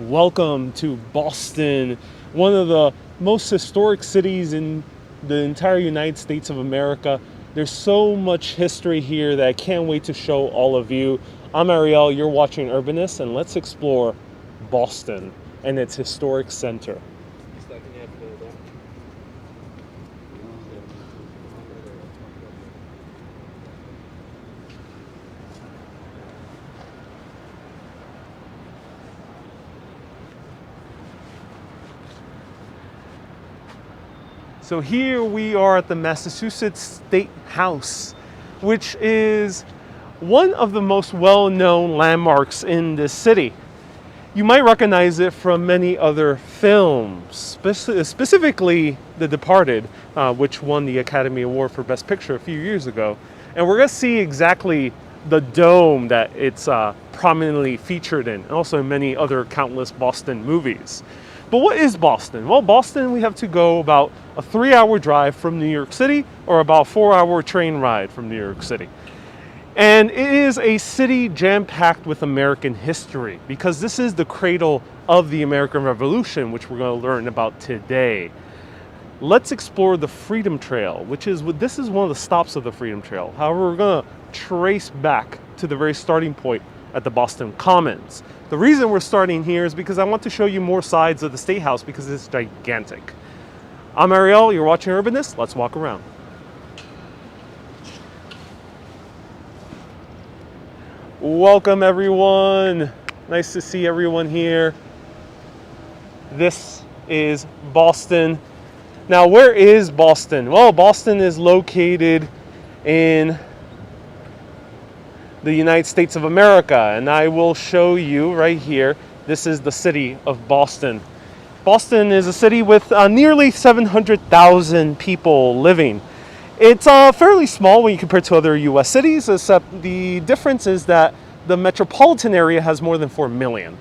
Welcome to Boston, one of the most historic cities in the entire United States of America. There's so much history here that I can't wait to show all of you. I'm Ariel, you're watching Urbanist, and let's explore Boston and its historic center. So here we are at the Massachusetts State House, which is one of the most well-known landmarks in this city. You might recognize it from many other films, specifically The Departed, which won the Academy Award for Best Picture a few years ago. And we're going to see exactly the dome that it's prominently featured in, and also in many other countless Boston movies. But what is Boston? Well, Boston, we have to go about a 3-hour drive from New York City or about a 4-hour train ride from New York City. And it is a city jam-packed with American history because this is the cradle of the American Revolution, which we're going to learn about today. Let's explore the Freedom Trail, this is one of the stops of the Freedom Trail. However, we're going to trace back to the very starting point at the Boston Commons. The reason we're starting here is because I want to show you more sides of the State House because it's gigantic. I'm Ariel, you're watching Urbanist, let's walk around. Welcome everyone, nice to see everyone here. This is Boston. Now where is Boston? Well, Boston is located in the United States of America, and I will show you right here. This is the city of Boston. Boston is a city with nearly 700,000 people living. It's fairly small when you compare to other US cities, except the difference is that the metropolitan area has more than 4 million.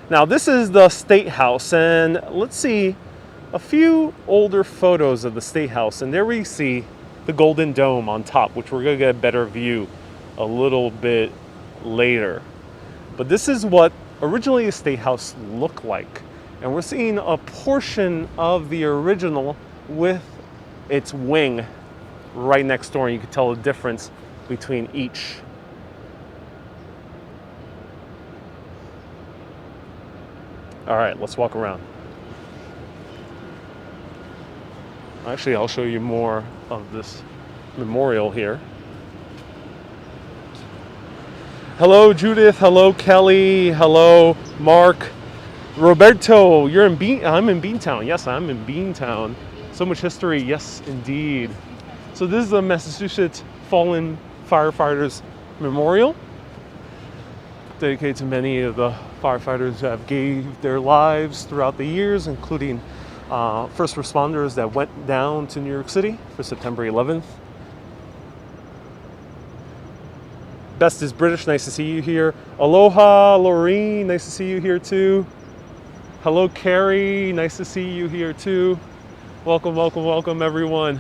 Now this is the State House, and let's see a few older photos of the State House, and there we see the Golden Dome on top, which we're going to get a better view a little bit later. But this is what originally the State House looked like. And we're seeing a portion of the original with its wing right next door. And you can tell the difference between each. All right, let's walk around. Actually, I'll show you more of this memorial here. Hello, Judith. Hello, Kelly. Hello, Mark. Roberto, I'm in Beantown. Yes, I'm in Beantown. So much history. Yes, indeed. So this is the Massachusetts Fallen Firefighters Memorial, dedicated to many of the firefighters who have gave their lives throughout the years, including first responders that went down to New York City for September 11th. Best is British, nice to see you here. Aloha, Laureen, nice to see you here too. Hello, Carrie, nice to see you here too. Welcome, welcome, welcome everyone.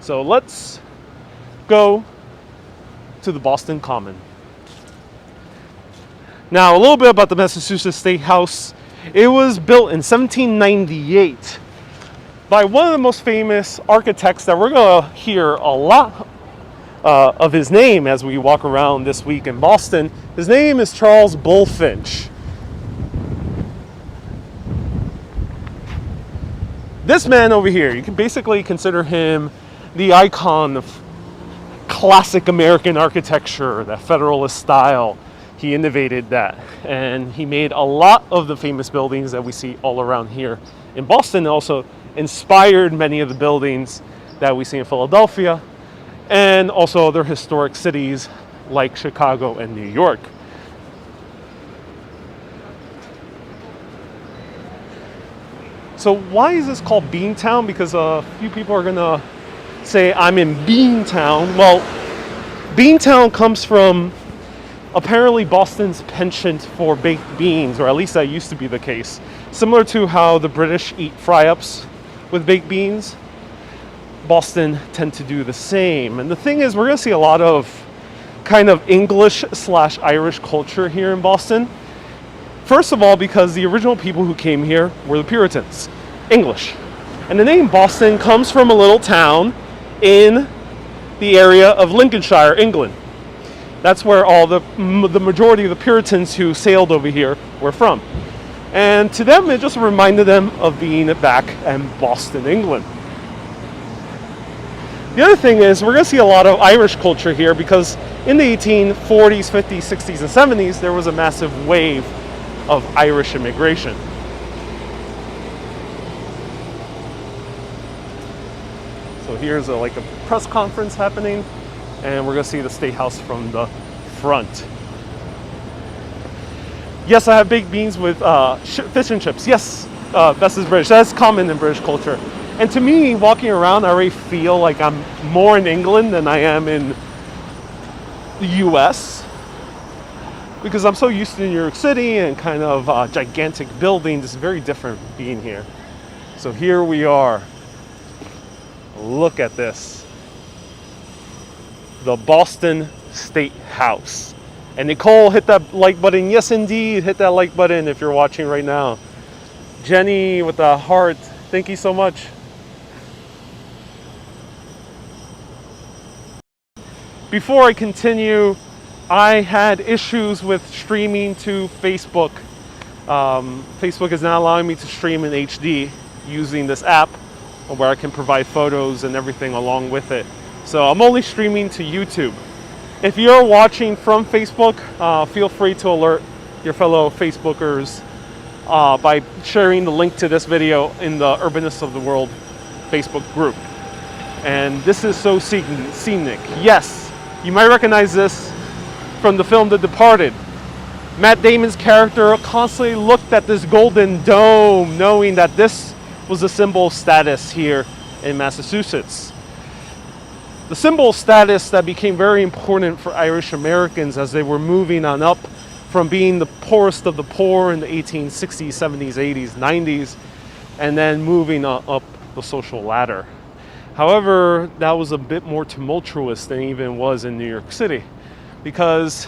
So let's go to the Boston Common. Now, a little bit about the Massachusetts State House. It was built in 1798 by one of the most famous architects that we're going to hear a lot of his name as we walk around this week in Boston. His name is Charles Bullfinch. This man over here, you can basically consider him the icon of classic American architecture, that Federalist style. He innovated that, and he made a lot of the famous buildings that we see all around here in Boston, and also inspired many of the buildings that we see in Philadelphia, and also other historic cities like Chicago and New York. So why is this called Beantown? Because a few people are gonna say I'm in Beantown. Well, Beantown comes from apparently Boston's penchant for baked beans, or at least that used to be the case. Similar to how the British eat fry-ups with baked beans, Boston tend to do the same. And the thing is, we're going to see a lot of kind of English/Irish culture here in Boston. First of all, because the original people who came here were the Puritans, English. And the name Boston comes from a little town in the area of Lincolnshire, England. That's where all the majority of the Puritans who sailed over here were from. And to them, it just reminded them of being back in Boston, England. The other thing is, we're going to see a lot of Irish culture here because in the 1840s, 50s, 60s, and 70s, there was a massive wave of Irish immigration. So here's like a press conference happening, and we're going to see the State House from the front. Yes, I have baked beans with fish and chips. Yes, best is British. That's common in British culture. And to me, walking around, I already feel like I'm more in England than I am in the US. Because I'm so used to New York City and kind of gigantic buildings. It's very different being here. So here we are. Look at this. The Boston State House. And Nicole, hit that like button. Yes, indeed. Hit that like button if you're watching right now. Jenny with the heart. Thank you so much. Before I continue, I had issues with streaming to Facebook. Facebook is not allowing me to stream in HD using this app where I can provide photos and everything along with it. So I'm only streaming to YouTube. If you're watching from Facebook, feel free to alert your fellow Facebookers by sharing the link to this video in the Urbanists of the World Facebook group. And this is so scenic. Yes, you might recognize this from the film The Departed. Matt Damon's character constantly looked at this golden dome, knowing that this was a symbol of status here in Massachusetts. The symbol of status that became very important for Irish Americans as they were moving on up from being the poorest of the poor in the 1860s, 70s, 80s, 90s, and then moving up the social ladder. However, that was a bit more tumultuous than it even was in New York City, because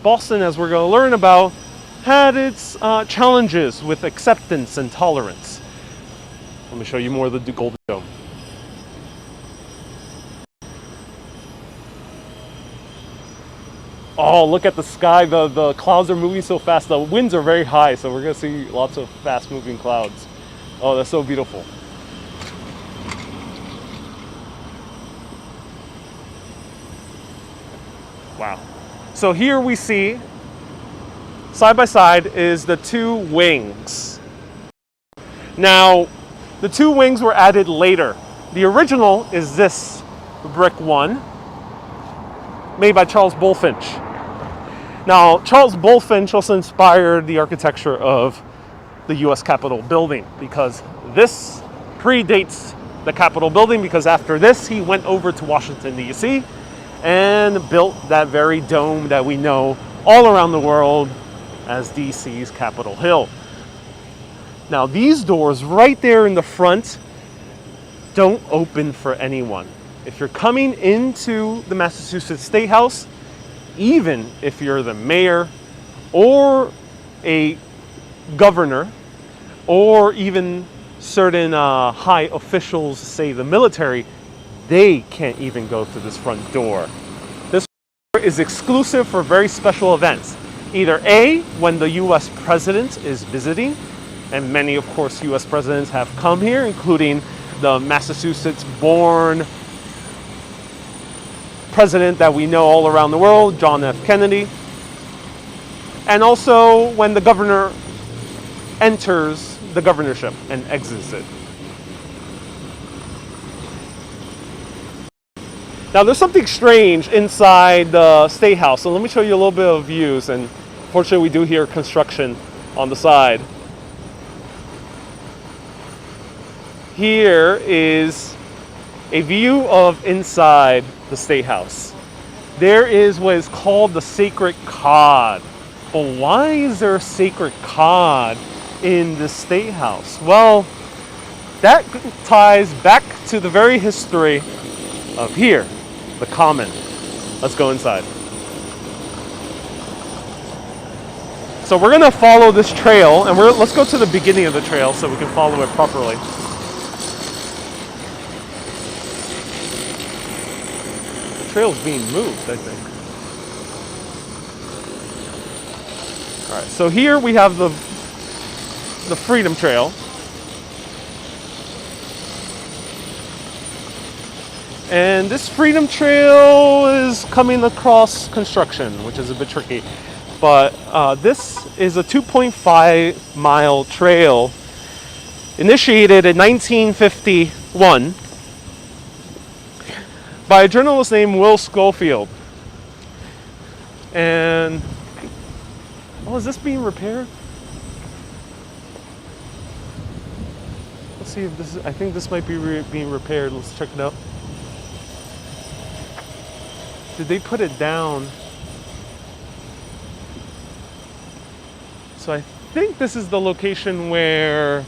Boston, as we're going to learn about, had its challenges with acceptance and tolerance. Let me show you more of the Golden Dome. Oh, look at the sky. The clouds are moving so fast. The winds are very high, so we're going to see lots of fast-moving clouds. Oh, that's so beautiful. Wow. So here we see, side by side, is the two wings. Now, the two wings were added later. The original is this brick one, made by Charles Bullfinch. Now, Charles Bullfinch also inspired the architecture of the U.S. Capitol building, because this predates the Capitol building, because after this, he went over to Washington, D.C., and built that very dome that we know all around the world as DC's Capitol Hill. Now, these doors right there in the front don't open for anyone. If you're coming into the Massachusetts State House, even if you're the mayor or a governor or even certain high officials, say the military, they can't even go through this front door. This door is exclusive for very special events. Either A, when the US president is visiting, and many, of course, US presidents have come here, including the Massachusetts-born president that we know all around the world, John F. Kennedy. And also when the governor enters the governorship and exits it. Now, there's something strange inside the State House, so let me show you a little bit of views, and fortunately we do hear construction on the side. Here is a view of inside the State House. there is what is called the sacred cod. But why is there a sacred cod in the State House? Well, that ties back to the very history of here, the Common. Let's go inside. So we're gonna follow this trail, and let's go to the beginning of the trail so we can follow it properly. The trail's being moved, I think. All right, so here we have the Freedom Trail. And this Freedom Trail is coming across construction, which is a bit tricky. But this is a 2.5 mile trail initiated in 1951 by a journalist named Will Schofield. And, oh, is this being repaired? Let's see if this is, I think this might be being repaired. Let's check it out. Did they put it down? So I think this is the location where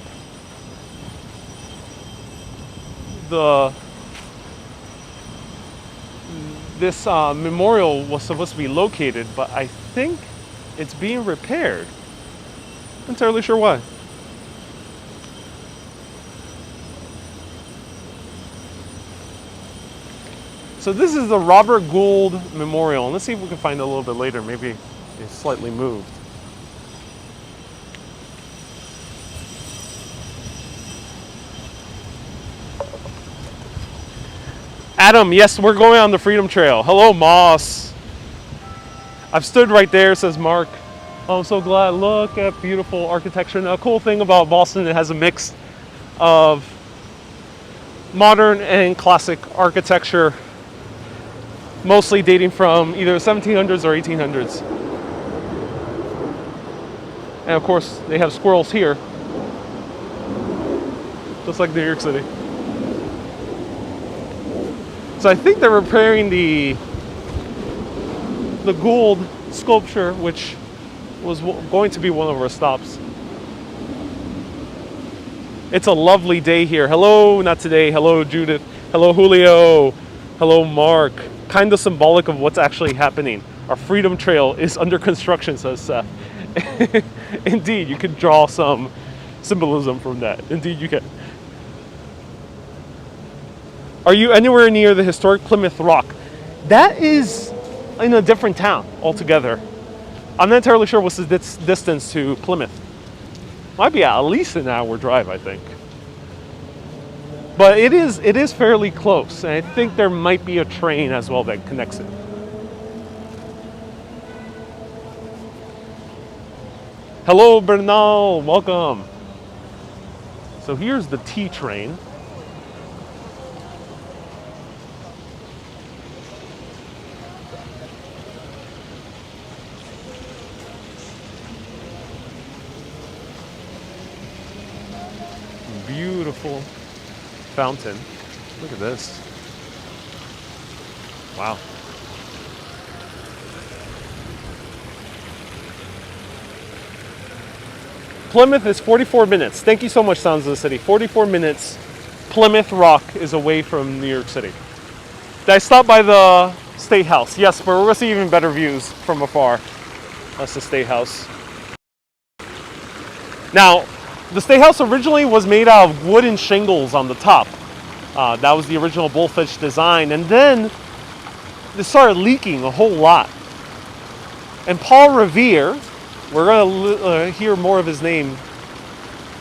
this memorial was supposed to be located, but I think it's being repaired. Not entirely sure why. So this is the Robert Gould Memorial. And let's see if we can find it a little bit later. Maybe it's slightly moved. Adam, yes, we're going on the Freedom Trail. Hello, Moss. I've stood right there, says Mark. Oh, I'm so glad. Look at beautiful architecture. Now, a cool thing about Boston, it has a mix of modern and classic architecture, mostly dating from either 1700s or 1800s. And of course, they have squirrels here, just like New York City. So I think they're repairing the Gould sculpture, which was going to be one of our stops. It's a lovely day here. Hello, not today. Hello, Judith. Hello, Julio. Hello, Mark. Kind of symbolic of what's actually happening. Our Freedom Trail is under construction, says Seth. Indeed, you can draw some symbolism from that. Indeed, you can. Are you anywhere near the historic Plymouth Rock? That is in a different town altogether. I'm not entirely sure what's the distance to Plymouth. Might be at least an hour drive, I think. But it is fairly close, and I think there might be a train as well that connects it. Hello, Bernal, welcome. So here's the T train. Beautiful fountain. Look at this. Wow. Plymouth is 44 minutes. Thank you so much, Sounds of the City. 44 minutes. Plymouth Rock is away from New York City. Did I stop by the State House? Yes, but we're going to see even better views from afar. That's the State House. Now, the State House originally was made out of wooden shingles on the top. That was the original Bullfinch design. And then it started leaking a whole lot. And Paul Revere, we're going to hear more of his name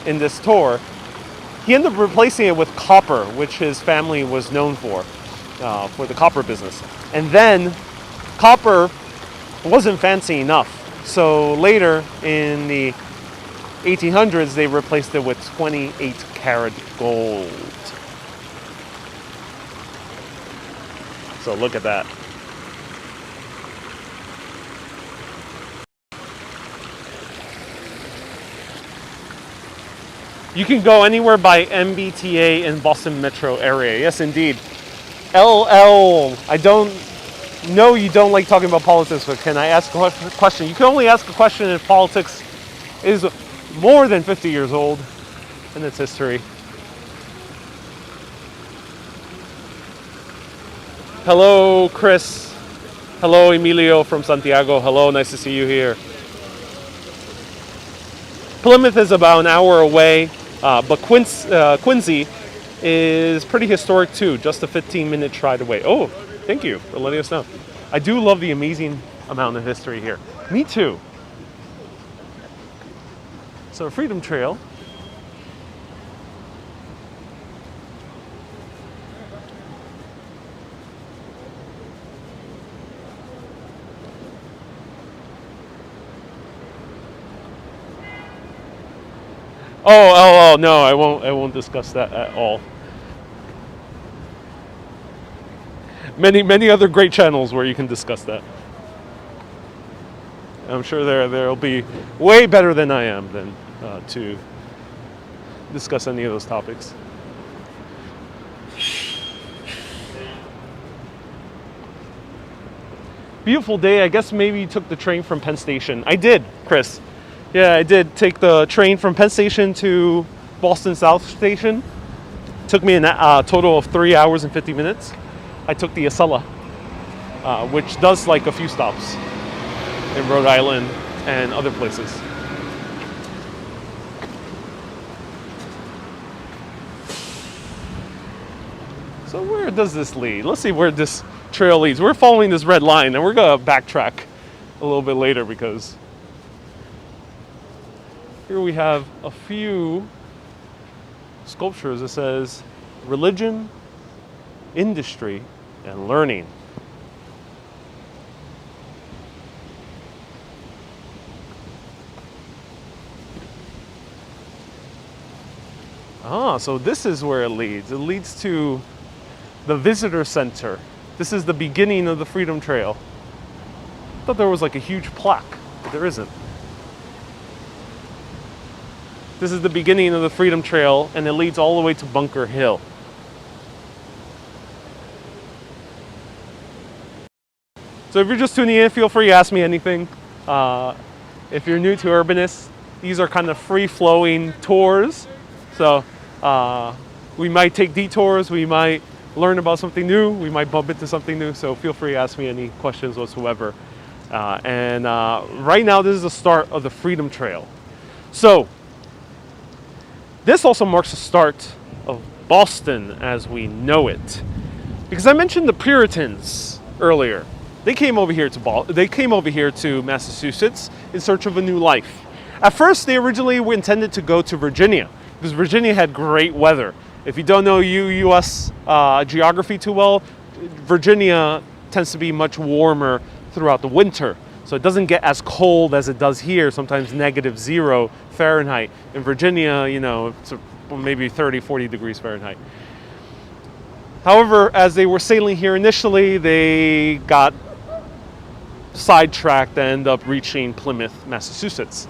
in this tour, he ended up replacing it with copper, which his family was known for the copper business. And then copper wasn't fancy enough. So later in the 1800s, they replaced it with 28 karat gold. So look at that. You can go anywhere by MBTA in Boston metro area. Yes, indeed. LL, I don't no, you don't like talking about politics, but can I ask a question? You can only ask a question if politics is more than 50 years old in its history. Hello, Chris. Hello, Emilio from Santiago. Hello, nice to see you here. Plymouth is about an hour away, but Quincy is pretty historic too, just a 15-minute ride away. Oh, thank you for letting us know. I do love the amazing amount of history here. Me too. So Freedom Trail. Oh, no, I won't discuss that at all. Many other great channels where you can discuss that. I'm sure there'll be way better than I am than to discuss any of those topics. Beautiful day. I guess maybe you took the train from Penn Station. I did, Chris. Yeah, I did take the train from Penn Station to Boston South Station. Took me a total of 3 hours and 50 minutes. I took the Acela, which does like a few stops in Rhode Island and other places. So where does this lead? Let's see where this trail leads. We're following this red line, and we're going to backtrack a little bit later because here we have a few sculptures that says religion, industry, and learning. Ah, so this is where it leads. It leads to the visitor center. This is the beginning of the Freedom Trail. I thought there was like a huge plaque, but there isn't. This is the beginning of the Freedom Trail, and it leads all the way to Bunker Hill. So if you're just tuning in, feel free to ask me anything. If you're new to Urbanist, these are kind of free-flowing tours. So we might take detours, we might learn about something new, we might bump into something new, so feel free to ask me any questions whatsoever. Right now, this is the start of the Freedom Trail. So this also marks the start of Boston as we know it. Because I mentioned the Puritans earlier. They came over here to Massachusetts in search of a new life. At first, they originally were intended to go to Virginia, because Virginia had great weather. If you don't know U.S. Geography too well, Virginia tends to be much warmer throughout the winter. So it doesn't get as cold as it does here, sometimes -0 Fahrenheit. In Virginia, you know, it's maybe 30, 40 degrees Fahrenheit. However, as they were sailing here initially, they got sidetracked and ended up reaching Plymouth, Massachusetts.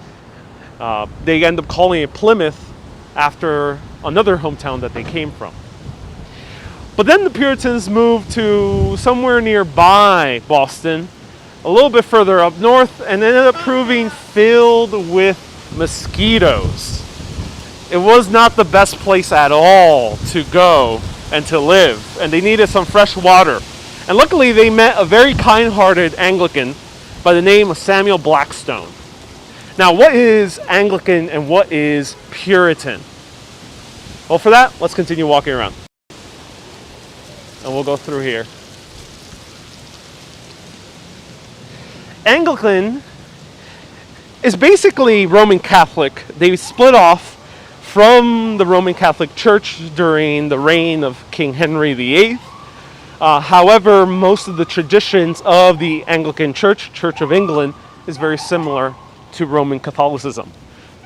They end up calling it Plymouth after another hometown that they came from. But then the Puritans moved to somewhere nearby Boston, a little bit further up north, and ended up proving filled with mosquitoes. It was not the best place at all to go and to live, and they needed some fresh water. And luckily they met a very kind-hearted Anglican by the name of Samuel Blackstone. Now, what is Anglican and what is Puritan? Well, for that, let's continue walking around. And we'll go through here. Anglican is basically Roman Catholic. They split off from the Roman Catholic Church during the reign of King Henry VIII. However, most of the traditions of the Anglican Church, Church of England, is very similar to Roman Catholicism.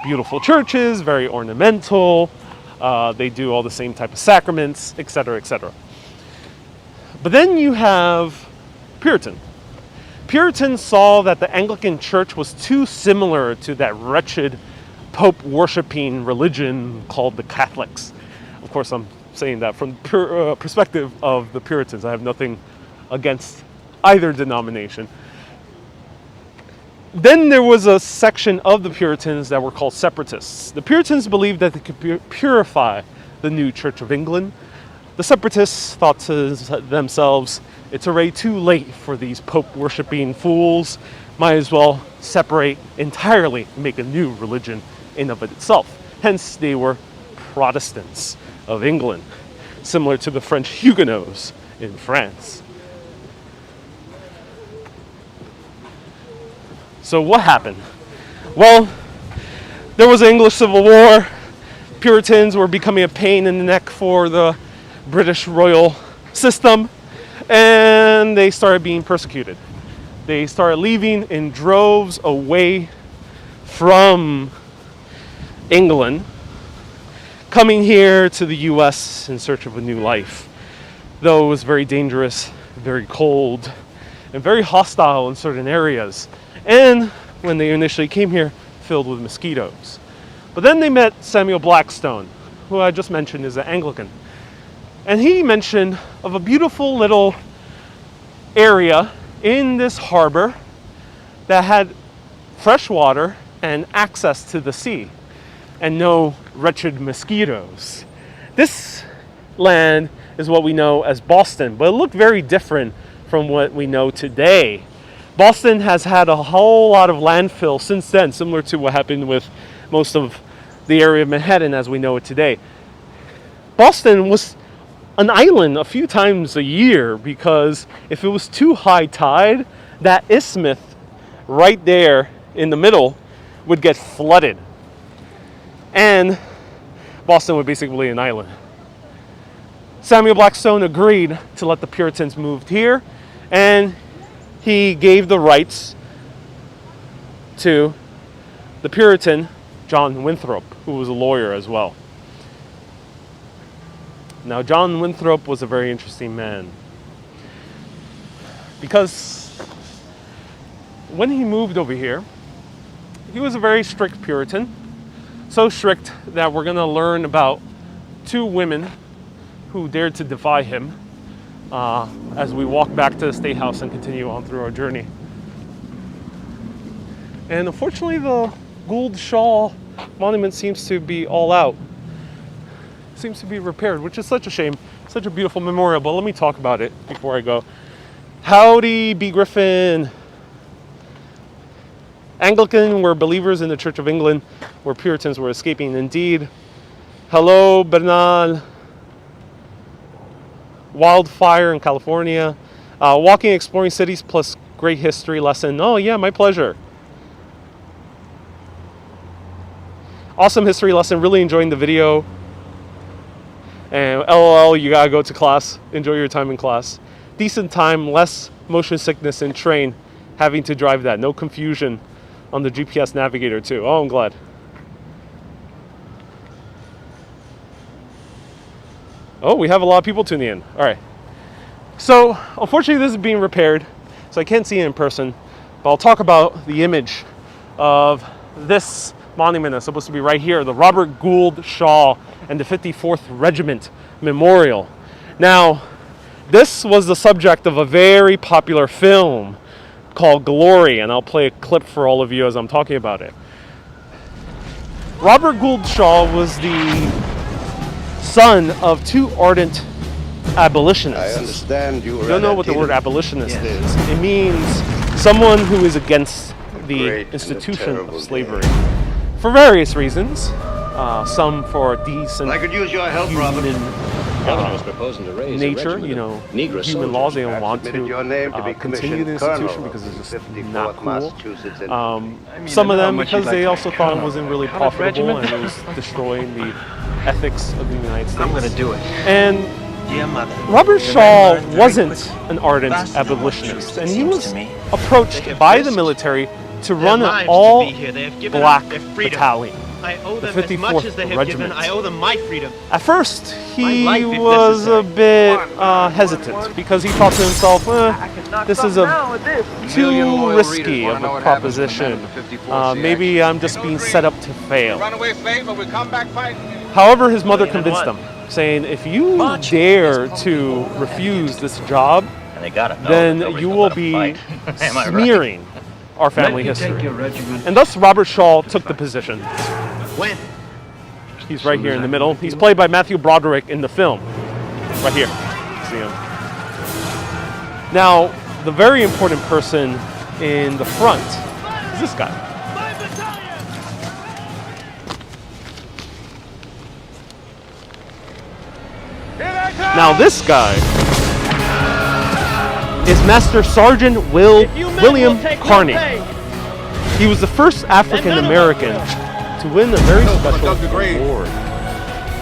Beautiful churches, very ornamental. They do all the same type of sacraments, etc., etc. But then you have Puritan. Puritans saw that the Anglican Church was too similar to that wretched Pope-worshipping religion called the Catholics. Of course, I'm saying that from the perspective of the Puritans. I have nothing against either denomination. Then there was a section of the Puritans that were called separatists. The Puritans believed that they could purify the new Church of England. The separatists thought to themselves, it's already too late for these Pope-worshipping fools. Might as well separate entirely and make a new religion in of itself. Hence, they were Protestants of England, similar to the French Huguenots in France. So what happened? Well, there was an English Civil War. Puritans were becoming a pain in the neck for the British royal system, and they started being persecuted. They started leaving in droves away from England, coming here to the US in search of a new life. Though it was very dangerous, very cold, and very hostile in certain areas. And when they initially came here, filled with mosquitoes. But then they met Samuel Blackstone, who I just mentioned is an Anglican. And he mentioned of a beautiful little area in this harbor that had fresh water and access to the sea and no wretched mosquitoes. This land is what we know as Boston, but it looked very different from what we know today. Boston has had a whole lot of landfill since then, similar to what happened with most of the area of Manhattan as we know it today. Boston was an island a few times a year because if it was too high tide, that isthmus right there in the middle would get flooded. And Boston was basically an island. Samuel Blackstone agreed to let the Puritans move here, and he gave the rights to the Puritan John Winthrop, who was a lawyer as well. Now, John Winthrop was a very interesting man because when he moved over here, he was a very strict Puritan, so strict that we're going to learn about two women who dared to defy him as we walk back to the State House and continue on through our journey. And unfortunately, the Gould Shawl monument seems to be all out. Seems to be repaired, which is such a shame. Such a beautiful memorial, but let me talk about it before I go. Howdy, B. Griffin. Anglican were believers in the Church of England, where Puritans were escaping. Indeed. Hello, Bernal. Wildfire in California. Walking, exploring cities plus great history lesson. Oh yeah, my pleasure. Awesome history lesson. Really enjoying the video. And LOL, you gotta go to class. Enjoy your time in class. Decent time, less motion sickness in train. Having to drive that. No confusion on the GPS navigator too. Oh, I'm glad. Oh, we have a lot of people tuning in. All right. So, unfortunately, this is being repaired, so I can't see it in person. But I'll talk about the image of this monument that's supposed to be right here, the Robert Gould Shaw and the 54th Regiment Memorial. Now, this was the subject of a very popular film called Glory, and I'll play a clip for all of you as I'm talking about it. Robert Gould Shaw was the son of two ardent abolitionists. I understand you don't know what the word abolitionist is. It means someone who is against the institution of slavery for various reasons. Some for decent I could use your help, Robert. Nature, you know, human laws. They don't want to continue the institution because it's just not cool. Some of them because they also thought it wasn't really profitable and it was destroying the ethics of the United States. I'm going to do it. And Robert Shaw wasn't an ardent abolitionist, and he was approached by the military to run an all-black battalion. I owe them the as much as they 54th have Regiment. given. I owe them my freedom. At first, he My life, if was a necessary. bit hesitant because he thought to himself, this is too risky of a proposition. Maybe I'm just being set up to fail. However, his mother convinced him, saying, if you dare to refuse this job, And they gotta know then that nobody's you gonna will let 'em be fight. Am I right? smearing our family Let me take history. your regiment. And thus Robert Shawl took the position. When? He's right here in the middle. He's played by Matthew Broderick in the film. Right here. See him. Now, the very important person in the front is this guy. Now this guy is Master Sergeant William Carney. He was the first African American to win a very special award.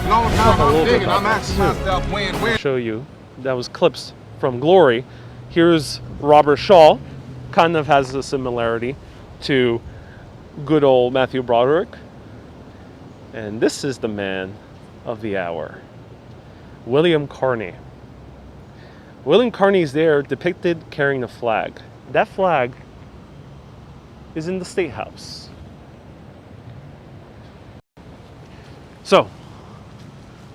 Long time A little I'm bit digging, about I'm that, asking too. myself when. Show you. That was clips from Glory. Here's Robert Shaw. Kind of has a similarity to good old Matthew Broderick. And this is the man of the hour, William Carney. William Carney is there depicted carrying a flag. That flag is in the State House. So,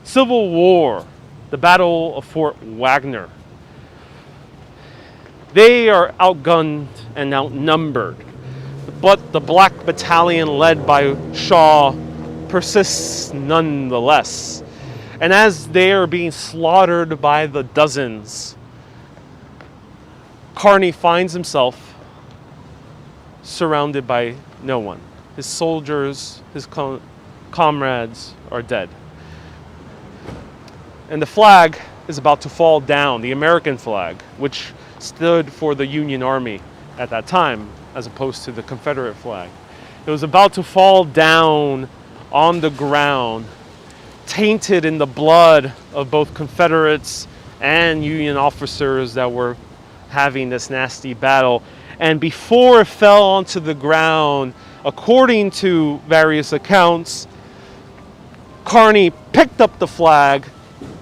Civil War, the Battle of Fort Wagner. They are outgunned and outnumbered, but the Black Battalion led by Shaw persists nonetheless. And as they are being slaughtered by the dozens, Carney finds himself surrounded by no one. His soldiers, his comrades are dead. And the flag is about to fall down, the American flag, which stood for the Union Army at that time, as opposed to the Confederate flag. It was about to fall down on the ground, tainted in the blood of both Confederates and Union officers that were having this nasty battle. And before it fell onto the ground, according to various accounts, Carney picked up the flag,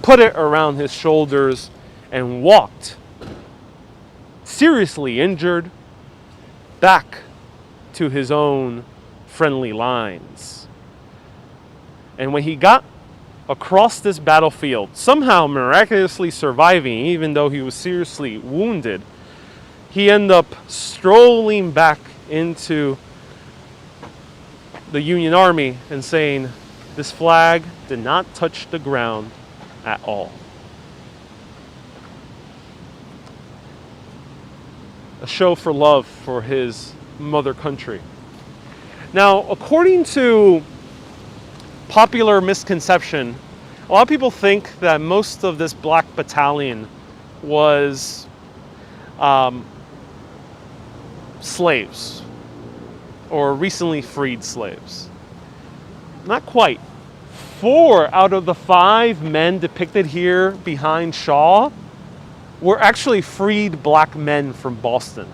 put it around his shoulders, and walked, seriously injured, back to his own friendly lines. And when he got across this battlefield, somehow miraculously surviving, even though he was seriously wounded, he ended up strolling back into the Union Army and saying, "This flag did not touch the ground at all." A show for love for his mother country. Now, according to popular misconception, a lot of people think that most of this Black Battalion was slaves or recently freed slaves. Not quite. 4 out of the 5 men depicted here behind Shaw were actually freed black men from Boston.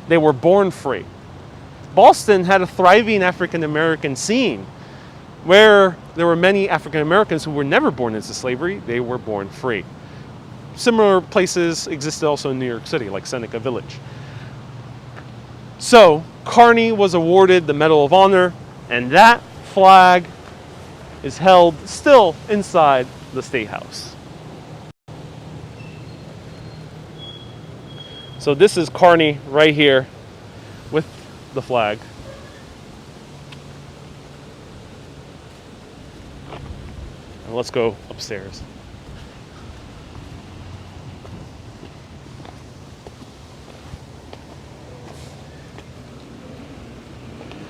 They were born free. Boston had a thriving African American scene where there were many African Americans who were never born into slavery, they were born free. Similar places existed also in New York City, like Seneca Village. So, Carney was awarded the Medal of Honor, and that flag is held still inside the State House. So this is Carney right here with the flag. And let's go upstairs.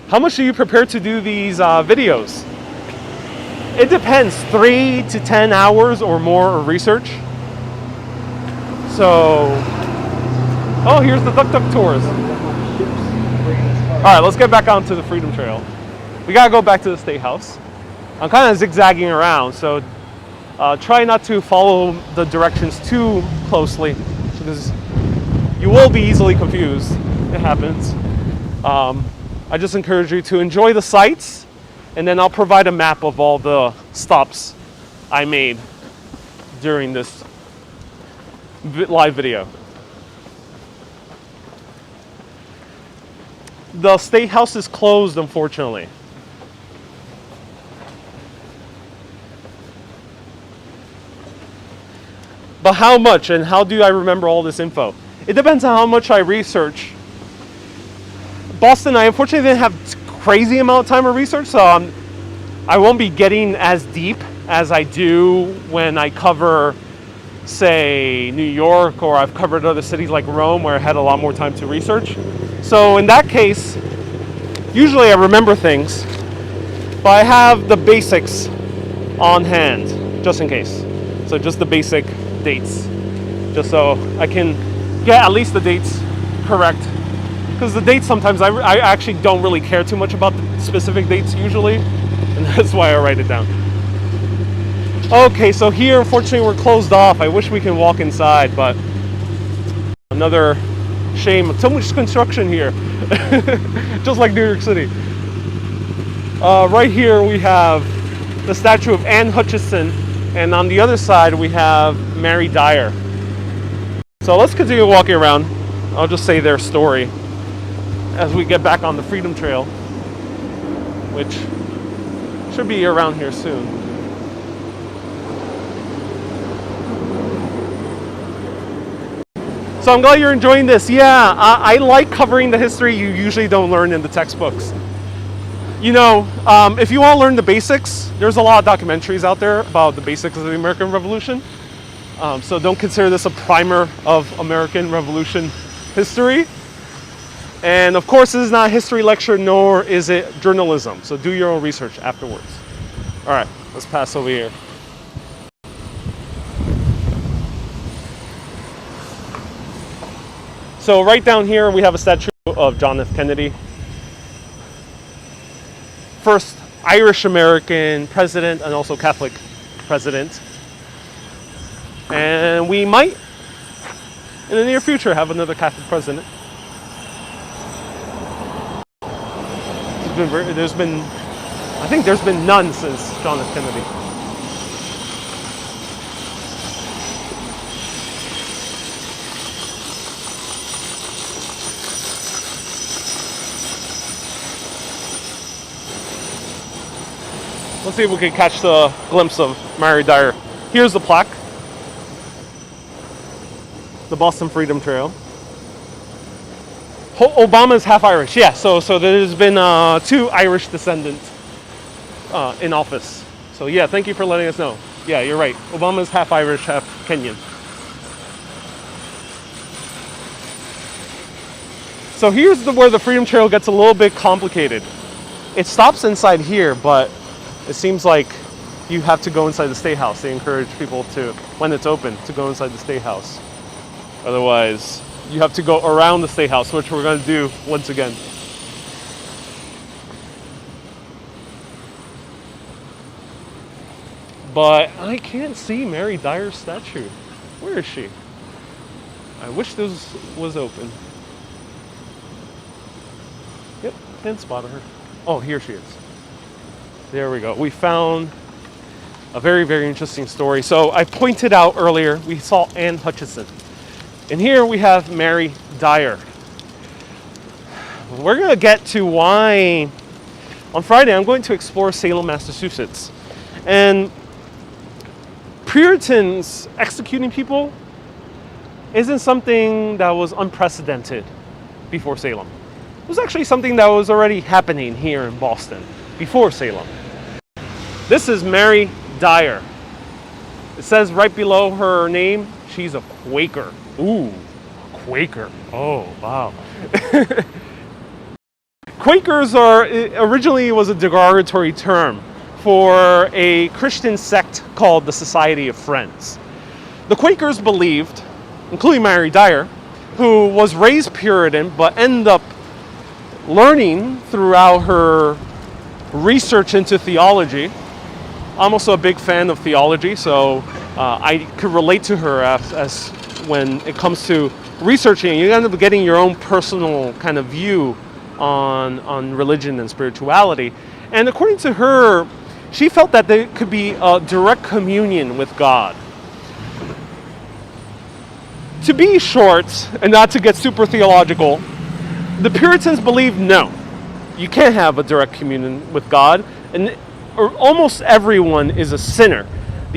How much are you prepared to do these videos? It depends, 3 to 10 hours or more of research. So, oh, here's the Tuk Tuk tours. All right, let's get back onto the Freedom Trail. We gotta go back to the State House. I'm kind of zigzagging around, so try not to follow the directions too closely because you will be easily confused. It happens. I just encourage you to enjoy the sights, and then I'll provide a map of all the stops I made during this live video. The State House is closed, unfortunately. But how much, and how do I remember all this info? It depends on how much I research. Boston, I unfortunately didn't have crazy amount of time of research, so I won't be getting as deep as I do when I cover, say, New York, or I've covered other cities like Rome where I had a lot more time to research. So in that case, usually I remember things, but I have the basics on hand, just in case. So just the basic dates, just so I can get at least the dates correct. Because the dates sometimes, I actually don't really care too much about the specific dates usually, and that's why I write it down. Okay, so here, unfortunately, we're closed off. I wish we can walk inside, but another shame. So much construction here, just like New York City. Right here we have the statue of Ann Hutchison, and on the other side we have Mary Dyer. So let's continue walking around. I'll just say their story as we get back on the Freedom Trail, which should be around here soon. So I'm glad you're enjoying this. Yeah, I like covering the history you usually don't learn in the textbooks. You know, if you want to learn the basics, there's a lot of documentaries out there about the basics of the American Revolution. So don't consider this a primer of American Revolution history. And of course, this is not a history lecture, nor is it journalism. So do your own research afterwards. All right, let's pass over here. So right down here, we have a statue of John F. Kennedy. First Irish-American president and also Catholic president. And we might, in the near future, have another Catholic president. I think there's been none since John F. Kennedy. Let's see if we can catch the glimpse of Mary Dyer. Here's the plaque. The Boston Freedom Trail. Obama's half Irish, yeah. So there's been 2 Irish descendants in office. So yeah, thank you for letting us know. Yeah, you're right. Obama's half Irish, half Kenyan. So here's where the Freedom Trail gets a little bit complicated. It stops inside here, but it seems like you have to go inside the State House. They encourage people to, when it's open, to go inside the State House. Otherwise, you have to go around the State House, which we're going to do once again. But I can't see Mary Dyer's statue. Where is she? I wish this was open. Yep, can't spot her. Oh, here she is. There we go. We found a very, very interesting story. So I pointed out earlier, we saw Ann Hutchison. And here we have Mary Dyer. We're going to get to why, on Friday, I'm going to explore Salem, Massachusetts. And Puritans executing people isn't something that was unprecedented before Salem. It was actually something that was already happening here in Boston before Salem. This is Mary Dyer. It says right below her name, she's a Quaker. Ooh, Quaker. Oh, wow. Quakers originally was a derogatory term for a Christian sect called the Society of Friends. The Quakers believed, including Mary Dyer, who was raised Puritan but ended up learning throughout her research into theology. I'm also a big fan of theology, so I could relate to her as when it comes to researching. You end up getting your own personal kind of view on religion and spirituality. And according to her, she felt that there could be a direct communion with God. To be short, and not to get super theological, the Puritans believed no, you can't have a direct communion with God, and almost everyone is a sinner.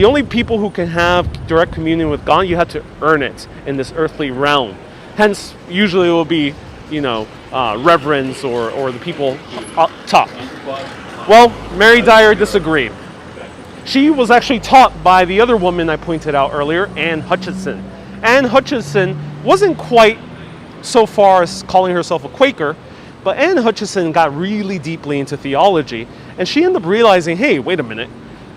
The only people who can have direct communion with God, you have to earn it in this earthly realm. Hence, usually it will be, reverends or the people up top. Well, Mary Dyer disagreed. She was actually taught by the other woman I pointed out earlier, Ann Hutchison. Ann Hutchison wasn't quite so far as calling herself a Quaker, but Ann Hutchison got really deeply into theology, and she ended up realizing, hey, wait a minute,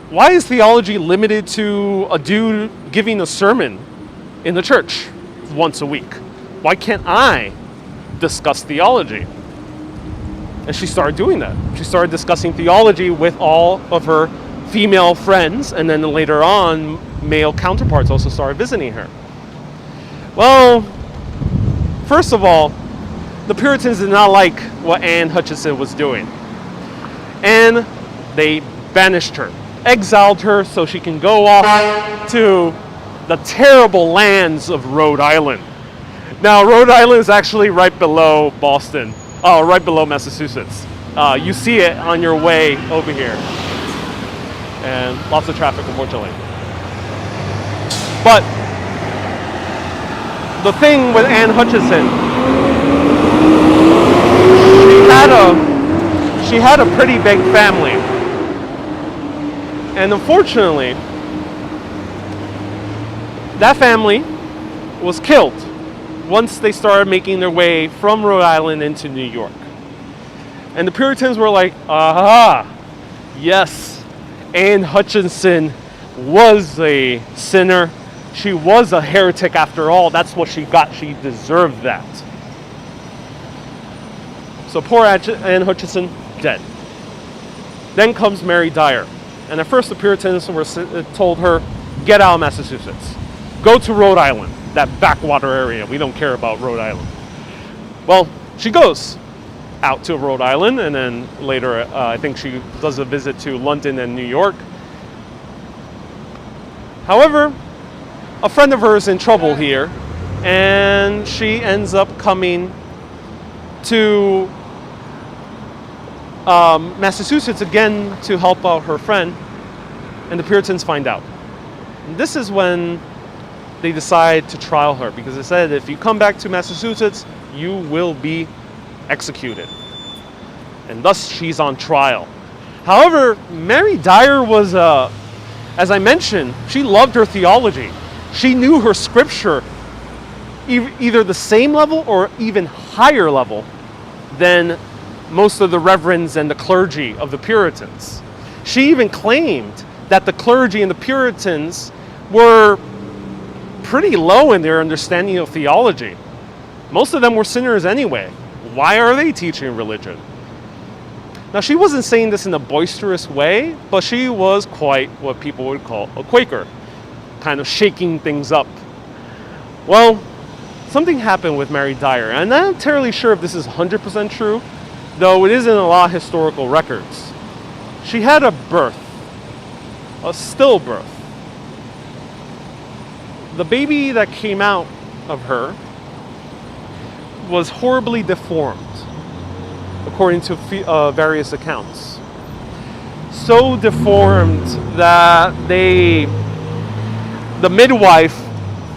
why is theology limited to a dude giving a sermon in the church once a week? Why can't I discuss theology? And she started doing that. She started discussing theology with all of her female friends, and then later on, male counterparts also started visiting her. Well, first of all, the Puritans did not like what Ann Hutchison was doing. And they banished her, exiled her so she can go off to the terrible lands of Rhode Island. Now, Rhode Island is actually right below Boston, right below Massachusetts. You see it on your way over here. And lots of traffic, unfortunately. But the thing with Ann Hutchison, she had a pretty big family. And unfortunately, that family was killed once they started making their way from Rhode Island into New York. And the Puritans were like, aha, yes, Ann Hutchison was a sinner. She was a heretic after all. That's what she got. She deserved that. So poor Ann Hutchison, dead. Then comes Mary Dyer. And at first the Puritans told her, get out of Massachusetts. Go to Rhode Island, that backwater area. We don't care about Rhode Island. Well, she goes out to Rhode Island, and then later I think she does a visit to London and New York. However, a friend of hers is in trouble here, and she ends up coming to Massachusetts again to help out her friend, and the Puritans find out. And this is when they decide to trial her, because they said if you come back to Massachusetts, you will be executed. And thus she's on trial. However, Mary Dyer was, as I mentioned, she loved her theology. She knew her scripture either the same level or even higher level than most of the reverends and the clergy of the Puritans. She even claimed that the clergy and the Puritans were pretty low in their understanding of theology. Most of them were sinners anyway. Why are they teaching religion? Now, she wasn't saying this in a boisterous way, but she was quite what people would call a Quaker, kind of shaking things up. Well, something happened with Mary Dyer, and I'm not entirely sure if this is 100% true, though it is in a lot of historical records. She had a birth, a stillbirth. The baby that came out of her was horribly deformed, according to various accounts. So deformed that the midwife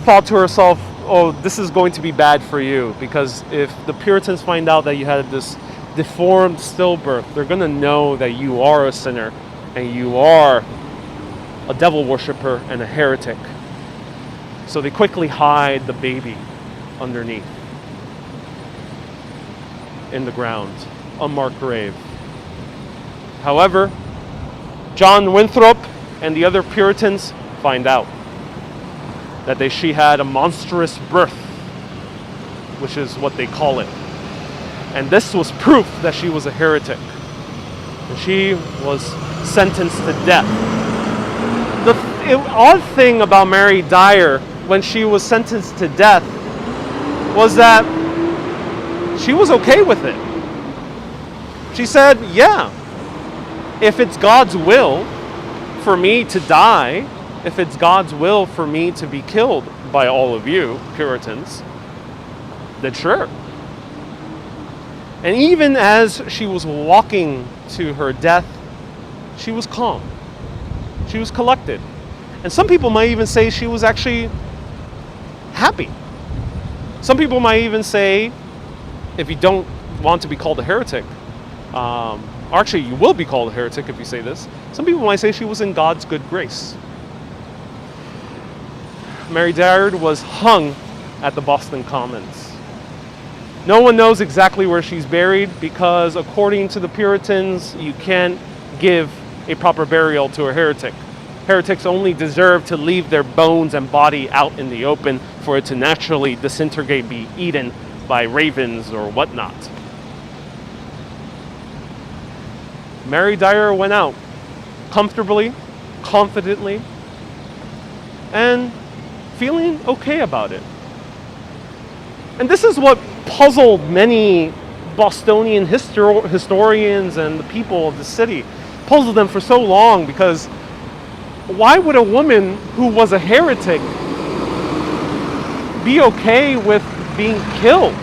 thought to herself, oh, this is going to be bad for you, because if the Puritans find out that you had this deformed stillbirth, they're going to know that you are a sinner and you are a devil worshiper and a heretic. So they quickly hide the baby underneath in the ground, unmarked grave. However, John Winthrop and the other Puritans find out that she had a monstrous birth, which is what they call it. And this was proof that she was a heretic. And she was sentenced to death. The odd thing about Mary Dyer when she was sentenced to death was that she was okay with it. She said, yeah, if it's God's will for me to die, if it's God's will for me to be killed by all of you Puritans, then sure. And even as she was walking to her death, she was calm. She was collected. And some people might even say she was actually happy. Some people might even say, if you don't want to be called a heretic, or actually you will be called a heretic if you say this, some people might say she was in God's good grace. Mary Dyer was hung at the Boston Commons. No one knows exactly where she's buried because according to the Puritans, you can't give a proper burial to a heretic. Heretics only deserve to leave their bones and body out in the open for it to naturally disintegrate, be eaten by ravens or whatnot. Mary Dyer went out comfortably, confidently, and feeling okay about it. And this is what puzzled many Bostonian historians and the people of the city. Puzzled them for so long because why would a woman who was a heretic be okay with being killed?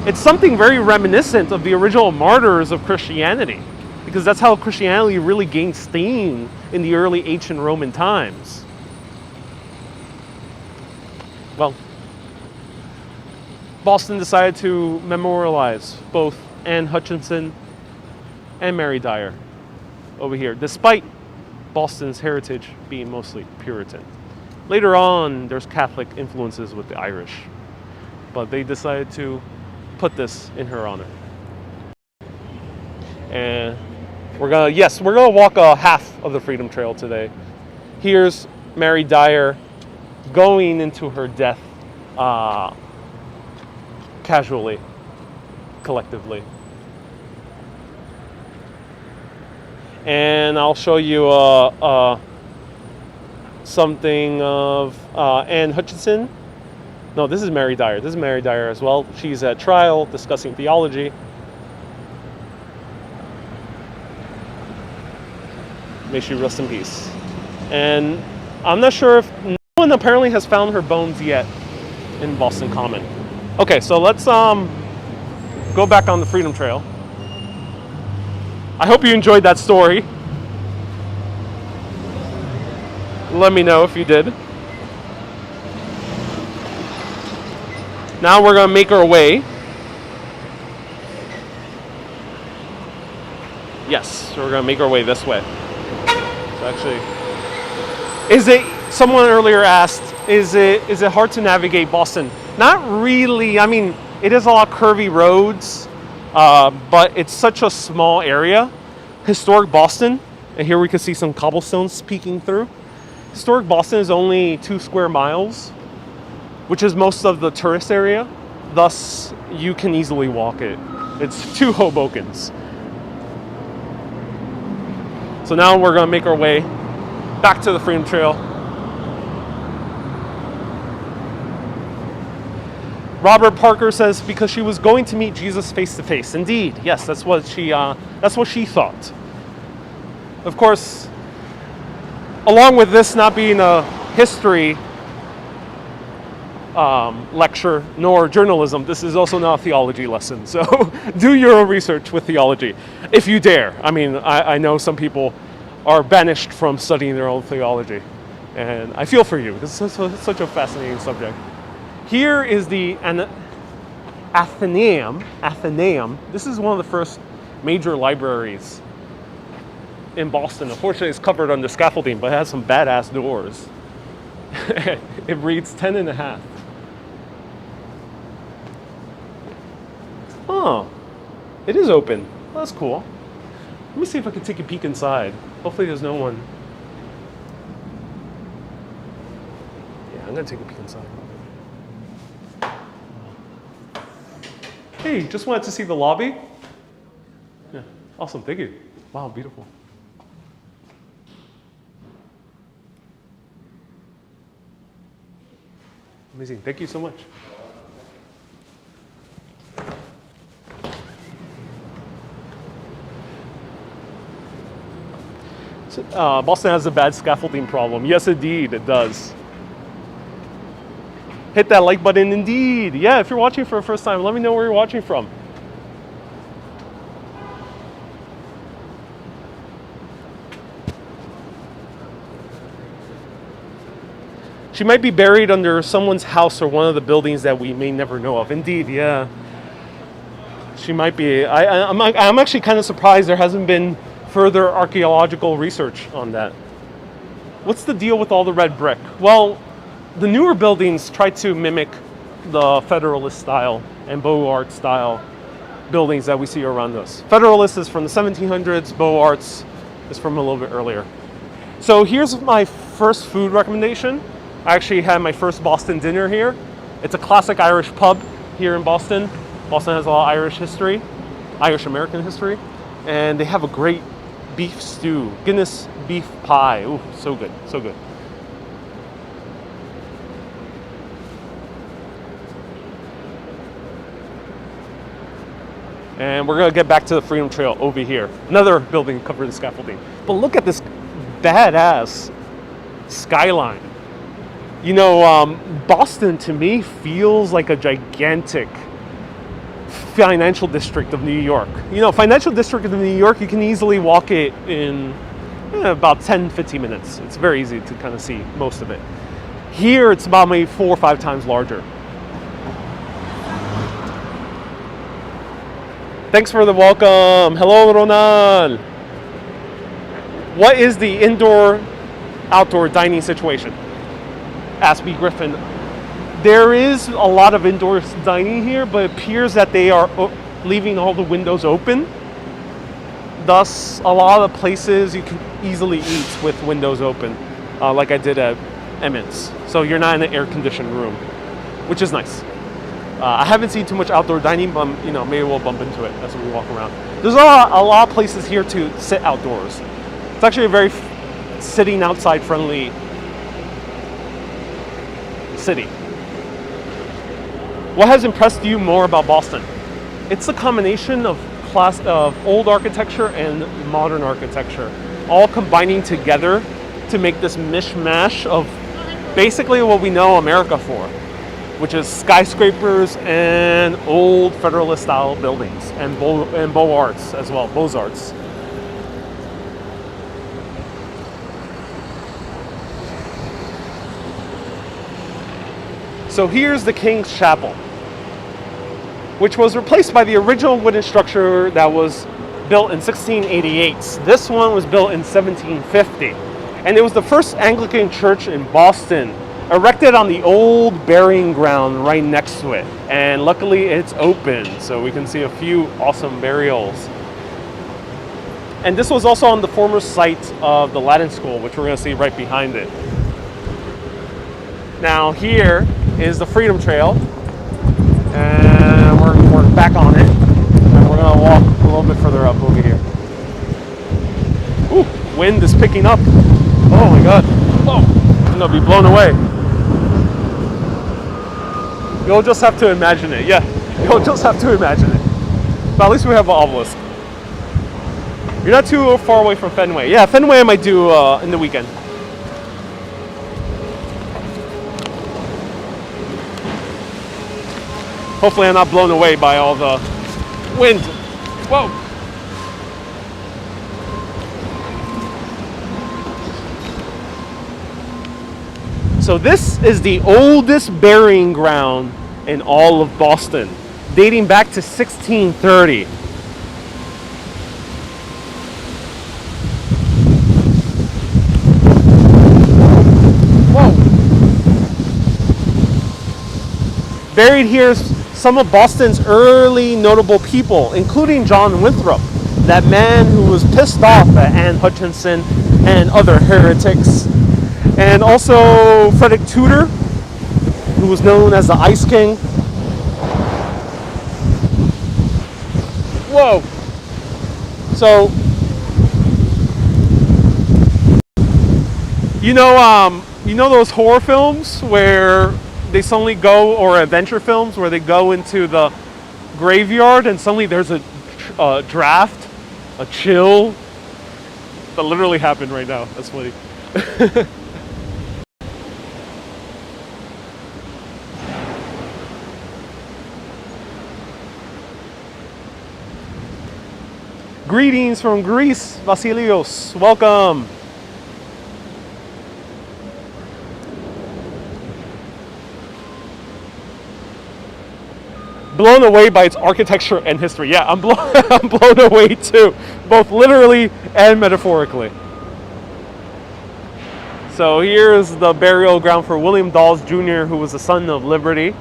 It's something very reminiscent of the original martyrs of Christianity, because that's how Christianity really gained steam in the early ancient Roman times. Well, Boston decided to memorialize both Ann Hutchison and Mary Dyer over here, despite Boston's heritage being mostly Puritan. Later on, there's Catholic influences with the Irish, but they decided to put this in her honor. And we're gonna walk a half of the Freedom Trail today. Here's Mary Dyer going into her death casually, collectively. And I'll show you something of Ann Hutchison. No, this is Mary Dyer. This is Mary Dyer as well. She's at trial discussing theology. May she rest in peace. And I'm not sure if no one apparently has found her bones yet in Boston Common. Okay, so let's go back on the Freedom Trail. I hope you enjoyed that story. Let me know if you did. Now we're going to make our way. Yes, so we're going to make our way this way. So actually, someone earlier asked, is it hard to navigate Boston? Not really. I mean, it is a lot of curvy roads, but it's such a small area. Historic Boston, and here we can see some cobblestones peeking through. Historic Boston is only 2 square miles, which is most of the tourist area. Thus, you can easily walk it. It's 2 Hobokens. So now we're going to make our way back to the Freedom Trail. Robert Parker says because she was going to meet Jesus face to face. Indeed, yes, that's what she thought. Of course, along with this not being a history lecture nor journalism, this is also not a theology lesson. So do your own research with theology, if you dare. I mean, I know some people are banished from studying their own theology, and I feel for you because it's such a fascinating subject. Here is the Athenaeum. This is one of the first major libraries in Boston. Unfortunately, it's covered under scaffolding, but it has some badass doors. It reads 10.5. Oh, it is open. Well, that's cool. Let me see if I can take a peek inside. Hopefully there's no one. Yeah, I'm gonna take a peek inside. Hey, just wanted to see the lobby. Yeah, awesome, thank you. Wow, beautiful. Amazing, thank you so much. Boston has a bad scaffolding problem. Yes, indeed, it does. Hit that like button, indeed. Yeah, if you're watching for the first time, let me know where you're watching from. She might be buried under someone's house or one of the buildings that we may never know of. Indeed, yeah. She might be. I'm actually kind of surprised there hasn't been further archaeological research on that. What's the deal with all the red brick? Well, the newer buildings try to mimic the Federalist style and Beaux Arts style buildings that we see around us. Federalist is from the 1700s, Beaux Arts is from a little bit earlier. So here's my first food recommendation. I actually had my first Boston dinner here. It's a classic Irish pub here in Boston. Boston has a lot of Irish history, Irish American history, and they have a great beef stew, Guinness beef pie. Ooh, so good, so good. And we're gonna get back to the Freedom Trail over here. Another building covered in scaffolding. But look at this badass skyline. You know, Boston to me feels like a gigantic financial district of New York. You know, financial district of New York, you can easily walk it in about 10-15 minutes. It's very easy to kind of see most of it. Here, it's about maybe 4 or 5 times larger. Thanks for the welcome. Hello, Ronan. What is the indoor-outdoor dining situation? Asked B. Griffin. There is a lot of indoor dining here, but it appears that they are leaving all the windows open. Thus, a lot of places you can easily eat with windows open, like I did at Emmett's. So you're not in an air-conditioned room, which is nice. I haven't seen too much outdoor dining, but you know, maybe we'll bump into it as we walk around. There's a lot of places here to sit outdoors. It's actually a very sitting outside friendly city. What has impressed you more about Boston? It's a combination of old architecture and modern architecture, all combining together to make this mishmash of basically what we know America for, which is skyscrapers and old Federalist style buildings and Beaux Arts as well, Beaux Arts. So here's the King's Chapel, which was replaced by the original wooden structure that was built in 1688. This one was built in 1750, and it was the first Anglican church in Boston, erected on the old burying ground right next to it. And luckily it's open, so we can see a few awesome burials. And this was also on the former site of the Latin School, which we're going to see right behind it. Now here is the Freedom Trail, and we're back on it, and we're going to walk a little bit further up over here. Ooh, wind is picking up. Oh my god. Whoa, I'm going to be blown away. You'll just have to imagine it. Yeah, you'll just have to imagine it. But at least we have an obelisk. You're not too far away from Fenway. Yeah, Fenway I might do in the weekend. Hopefully I'm not blown away by all the wind. Whoa. So this is the oldest burying ground in all of Boston, dating back to 1630. Whoa. Buried here is some of Boston's early notable people, including John Winthrop, that man who was pissed off at Ann Hutchison and other heretics. And also Frederick Tudor, who was known as the Ice King. Whoa! So, you know those horror films where they suddenly go, or adventure films where they go into the graveyard and suddenly there's a draft, a chill. That literally happened right now. That's funny. Greetings from Greece, Vasilios. Welcome. blown away by its architecture and history. Yeah, I'm blown away too, both literally and metaphorically. So here's the burial ground for William Dawes Jr., who was the son of Liberty.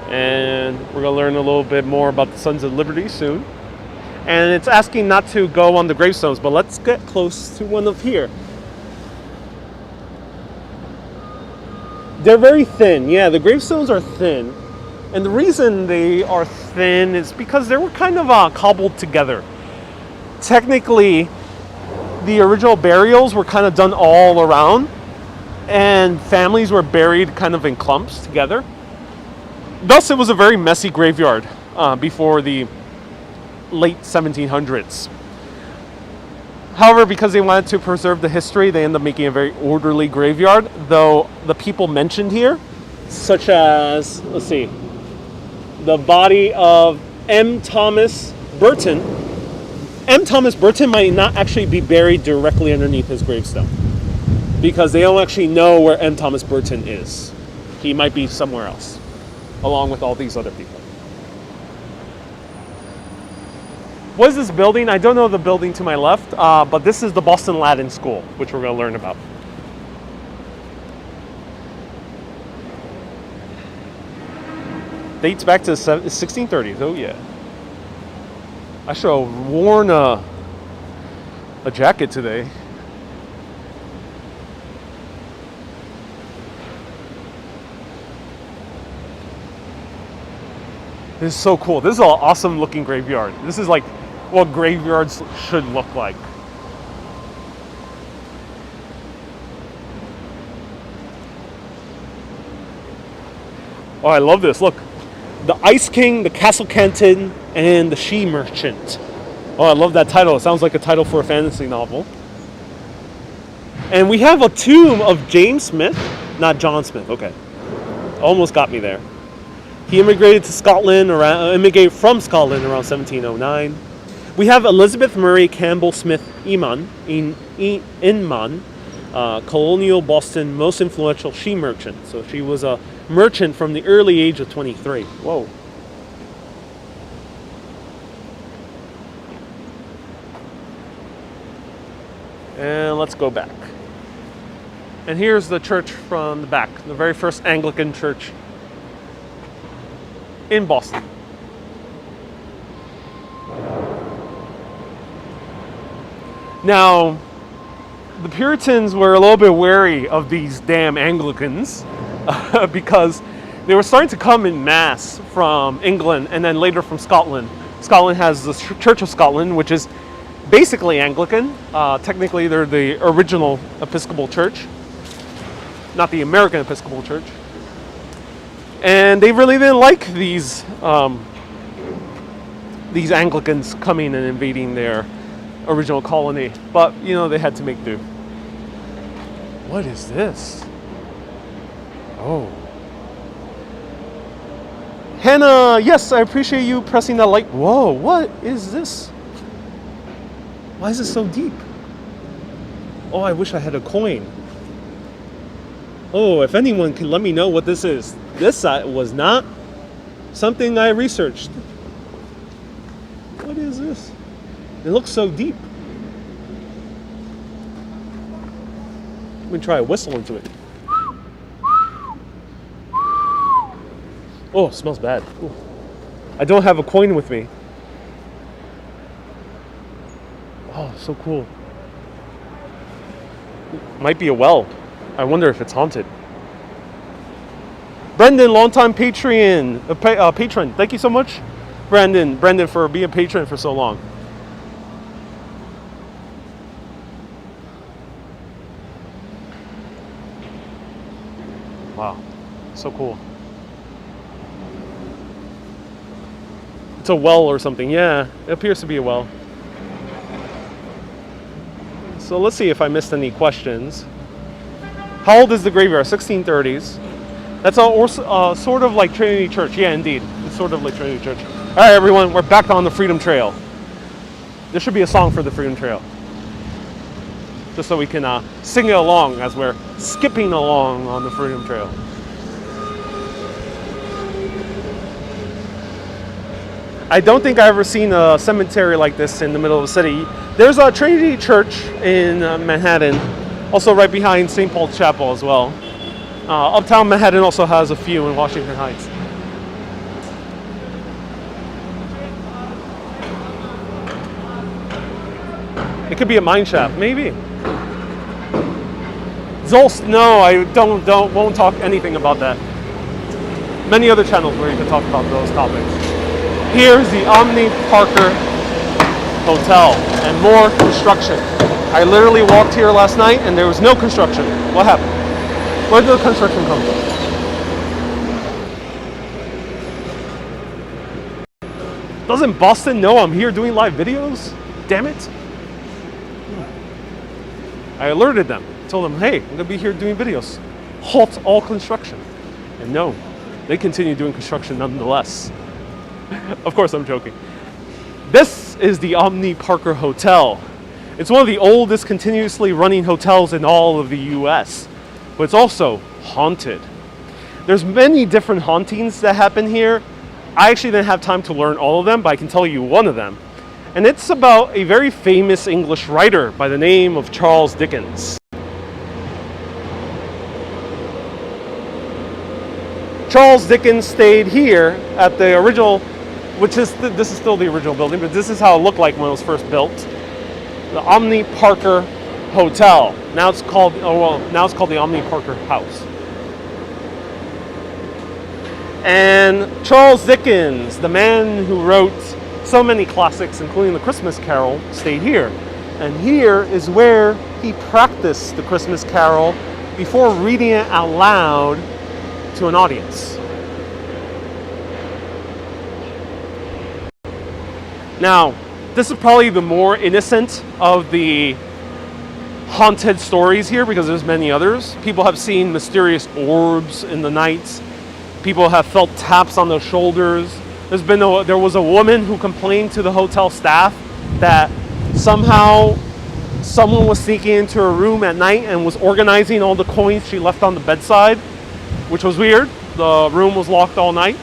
And we're going to learn a little bit more about the Sons of Liberty soon. And it's asking not to go on the gravestones, but let's get close to one of here. They're very thin. Yeah, the gravestones are thin. And the reason they are thin is because they were kind of cobbled together. Technically, the original burials were kind of done all around, and families were buried kind of in clumps together. Thus, it was a very messy graveyard before the late 1700s. However, because they wanted to preserve the history, they ended up making a very orderly graveyard, though the people mentioned here, such as, let's see, the body of M. Thomas Burton. M. Thomas Burton might not actually be buried directly underneath his gravestone, because they don't actually know where M. Thomas Burton is. He might be somewhere else, along with all these other people. What is this building? I don't know the building to my left, but this is the Boston Latin School, which we're going to learn about. Dates back to the 1630s. Oh yeah. I should have worn a jacket today. This is so cool. This is an awesome looking graveyard. This is like what graveyards should look like. Oh, I love this. Look. The Ice King, the Castle Canton, and the She Merchant. Oh, I love that title. It sounds like a title for a fantasy novel. And we have a tomb of James Smith, not John Smith. Okay, almost got me there. He immigrated from Scotland around 1709. We have Elizabeth Murray Campbell Smith Inman, colonial Boston most influential she merchant. So she was a merchant from the early age of 23. Whoa. And let's go back. And here's the church from the back, the very first Anglican church in Boston. Now, the Puritans were a little bit wary of these damn Anglicans because they were starting to come in mass from England and then later from Scotland. Scotland has the Church of Scotland, which is basically Anglican. Technically, they're the original Episcopal Church, not the American Episcopal Church. And they really didn't like these Anglicans coming and invading their original colony. But, you know, they had to make do. What is this? Oh. Hannah, yes, I appreciate you pressing that like. Whoa, what is this? Why is it so deep? Oh, I wish I had a coin. Oh, if anyone can let me know what this is. This was not something I researched. What is this? It looks so deep. Let me try a whistle into it. Oh, it smells bad. Ooh. I don't have a coin with me. Oh, so cool. Might be a well. I wonder if it's haunted. Brendan, longtime patron. Thank you so much, Brendan, for being a patron for so long. Wow, so cool. It's a well or something. Yeah, it appears to be a well. So let's see if I missed any questions. How old is the graveyard? 1630s. That's sort of like Trinity Church. Yeah, indeed. It's sort of like Trinity Church. All right, everyone, we're back on the Freedom Trail. There should be a song for the Freedom Trail, just so we can sing it along as we're skipping along on the Freedom Trail. I don't think I've ever seen a cemetery like this in the middle of the city. There's a Trinity Church in Manhattan, also right behind St. Paul's Chapel as well. Uptown Manhattan also has a few in Washington Heights. It could be a mine shaft, maybe. Zolst, no, I won't talk anything about that. Many other channels where you can talk about those topics. Here's the Omni Parker Hotel and more construction. I literally walked here last night and there was no construction. What happened? Where did the construction come from? Doesn't Boston know I'm here doing live videos? Damn it. I alerted them, told them, hey, I'm gonna be here doing videos. Halt all construction. And no, they continue doing construction nonetheless. Of course, I'm joking. This is the Omni Parker Hotel. It's one of the oldest continuously running hotels in all of the US, but it's also haunted. There's many different hauntings that happen here. I actually didn't have time to learn all of them, but I can tell you one of them. And it's about a very famous English writer by the name of Charles Dickens. Charles Dickens stayed here at the original, this is still the original building, but this is how it looked like when it was first built. The Omni Parker Hotel. Now it's called, now it's called the Omni Parker House. And Charles Dickens, the man who wrote so many classics, including the Christmas Carol, stayed here. And here is where he practiced the Christmas Carol before reading it out loud to an audience. Now, this is probably the more innocent of the haunted stories here because there's many others. People have seen mysterious orbs in the night. People have felt taps on their shoulders. There was a woman who complained to the hotel staff that somehow someone was sneaking into her room at night and was organizing all the coins she left on the bedside, which was weird. The room was locked all night.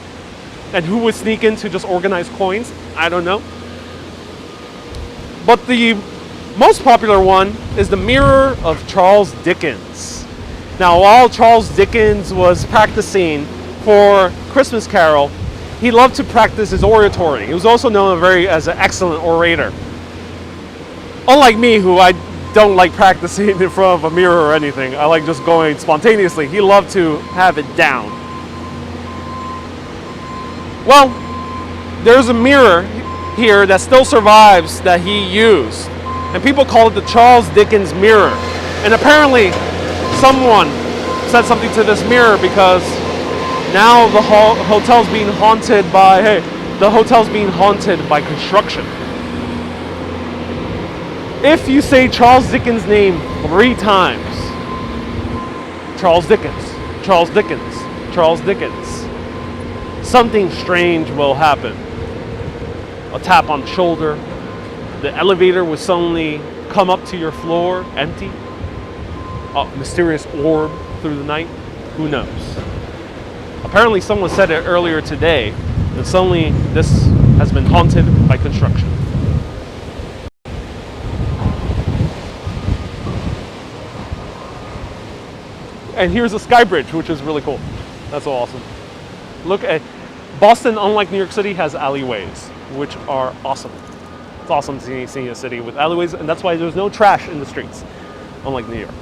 And who would sneak in to just organize coins? I don't know. But the most popular one is the Mirror of Charles Dickens. Now, while Charles Dickens was practicing for Christmas Carol, he loved to practice his oratory. He was also known as an excellent orator. Unlike me, who I don't like practicing in front of a mirror or anything. I like just going spontaneously. He loved to have it down. Well, there's a mirror here that still survives that he used. And people call it the Charles Dickens mirror. And apparently someone said something to this mirror because now the hotel's being haunted by, the hotel's being haunted by construction. If you say Charles Dickens' name 3 times, Charles Dickens, Charles Dickens, Charles Dickens, something strange will happen. A tap on the shoulder, the elevator will suddenly come up to your floor empty, a mysterious orb through the night, who knows? Apparently someone said it earlier today that suddenly this has been haunted by construction. And here's a sky bridge, which is really cool. That's awesome. Look at Boston, unlike New York City, has alleyways, which are awesome. It's awesome seeing a city with alleyways, and that's why there's no trash in the streets, unlike New York.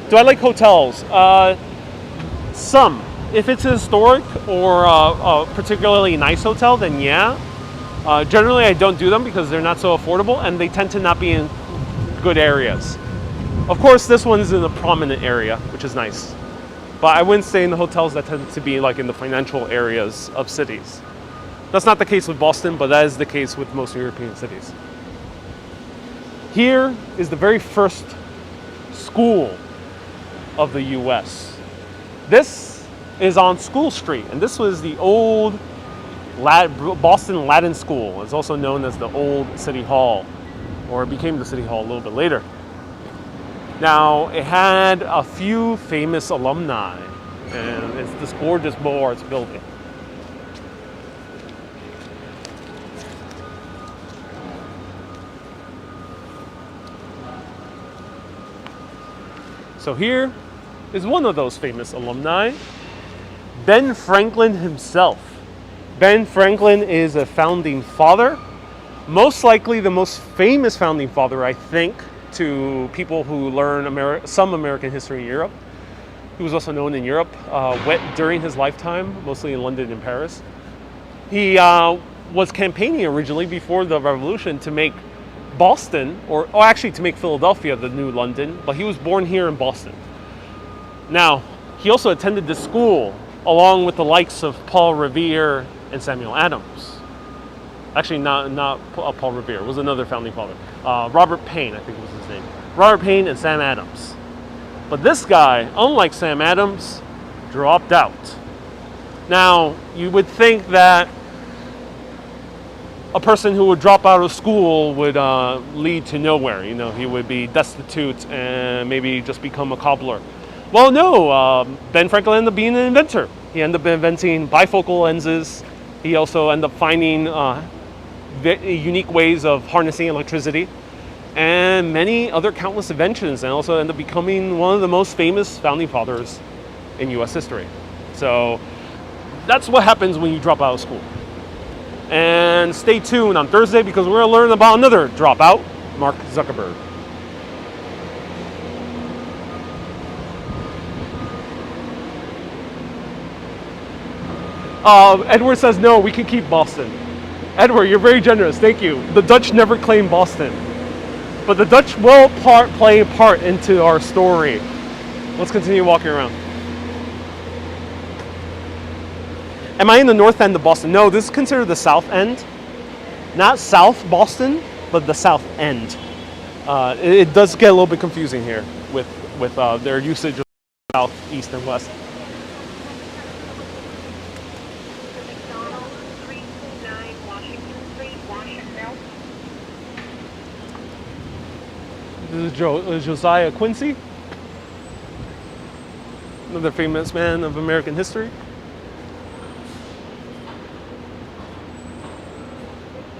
Do I like hotels? Some. If it's a historic or a particularly nice hotel, then yeah. Generally, I don't do them because they're not so affordable, and they tend to not be in good areas. Of course, this one is in a prominent area, which is nice. But I wouldn't stay in the hotels that tend to be like in the financial areas of cities. That's not the case with Boston, but that is the case with most European cities. Here is the very first school of the US. This is on School Street, and this was the old Boston Latin School. It's also known as the Old City Hall, or it became the City Hall a little bit later. Now, it had a few famous alumni, and it's this gorgeous Beaux Arts building. So here is one of those famous alumni, Ben Franklin himself. Ben Franklin is a founding father, most likely the most famous founding father, I think, to people who learn some American history in Europe. He was also known in Europe during his lifetime, mostly in London and Paris. He was campaigning originally before the Revolution to make Boston, or actually to make Philadelphia the new London, but he was born here in Boston. Now, he also attended this school along with the likes of Paul Revere and Samuel Adams. Actually, not Paul Revere, it was another founding father. Robert Payne, I think was his name. Robert Payne and Sam Adams. But this guy, unlike Sam Adams, dropped out. Now, you would think that a person who would drop out of school would lead to nowhere. You know, he would be destitute and maybe just become a cobbler. Well, no, Ben Franklin ended up being an inventor. He ended up inventing bifocal lenses. He also ended up finding unique ways of harnessing electricity and many other countless inventions, and also ended up becoming one of the most famous founding fathers in US history. So that's what happens when you drop out of school. And stay tuned on Thursday because we're going to learn about another dropout, Mark Zuckerberg. Edward says, no, we can keep Boston. Edward, you're very generous. Thank you. The Dutch never claimed Boston. But the Dutch will play a part into our story. Let's continue walking around. Am I in the north end of Boston? No, this is considered the south end. Not South Boston, but the south end. It does get a little bit confusing here with their usage of south, east, and west. This is Josiah Quincy, another famous man of American history.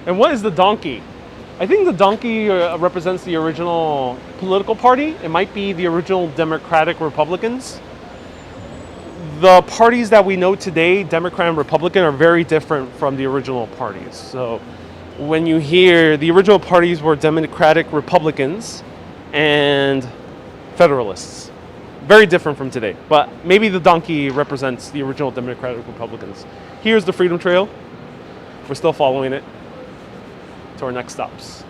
And what is the donkey? I think the donkey represents the original political party. It might be the original Democratic Republicans. The parties that we know today, Democrat and Republican, are very different from the original parties. So when you hear the original parties were Democratic Republicans and Federalists. Very different from today, but maybe the donkey represents the original Democratic Republicans. Here's the Freedom Trail. We're still following it to our next stops.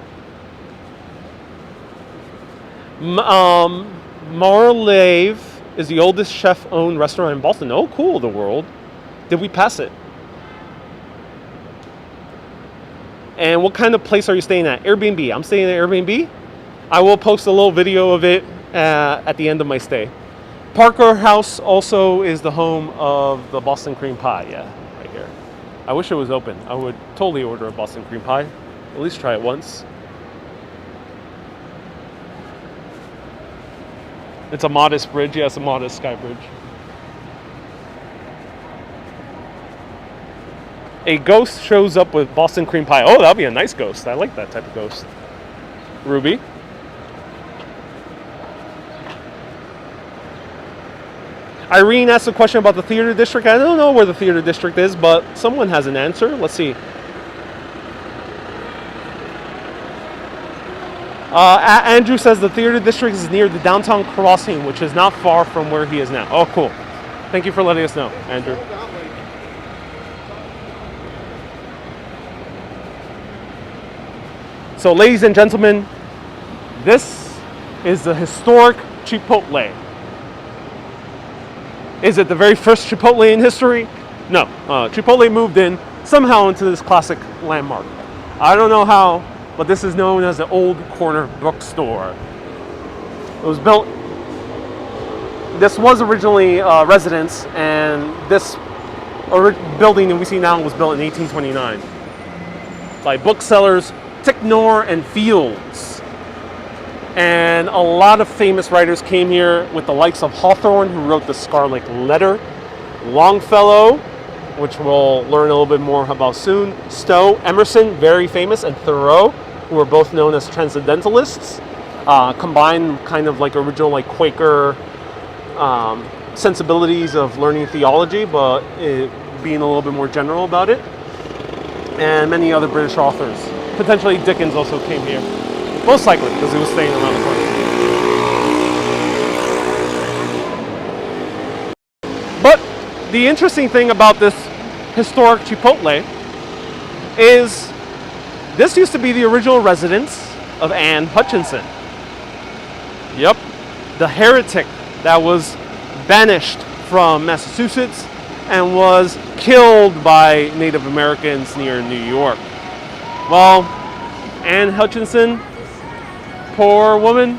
Marlave is the oldest chef-owned restaurant in Boston. Oh, cool, the world. Did we pass it? And what kind of place are you staying at? Airbnb. I'm staying at Airbnb. I will post a little video of it at the end of my stay. Parker House also is the home of the Boston cream pie. Yeah, right here. I wish it was open. I would totally order a Boston cream pie. At least try it once. It's a modest bridge. Yeah, it's a modest sky bridge. A ghost shows up with Boston cream pie. Oh, that'll be a nice ghost. I like that type of ghost. Ruby. Irene asked a question about the theater district. I don't know where the theater district is, but someone has an answer. Let's see. Andrew says the theater district is near the downtown crossing, which is not far from where he is now. Oh, cool. Thank you for letting us know, Andrew. So, ladies and gentlemen, this is the historic Chipotle. Is it the very first Chipotle in history? No. Chipotle moved in somehow into this classic landmark. I don't know how, but this is known as the Old Corner Bookstore. It was built, this was originally a residence, and this building that we see now was built in 1829 by booksellers Ticknor and Fields. And a lot of famous writers came here, with the likes of Hawthorne, who wrote the Scarlet Letter, Longfellow, which we'll learn a little bit more about soon, Stowe, Emerson, very famous, and Thoreau, who were both known as transcendentalists. combine kind of like original like Quaker sensibilities of learning theology, but it being a little bit more general about it. And many other British authors. Potentially Dickens also came here. Most likely, because he was staying around the corner. But the interesting thing about this historic Chipotle is this used to be the original residence of Ann Hutchison. Yep, the heretic that was banished from Massachusetts and was killed by Native Americans near New York. Well, Ann Hutchison, poor woman,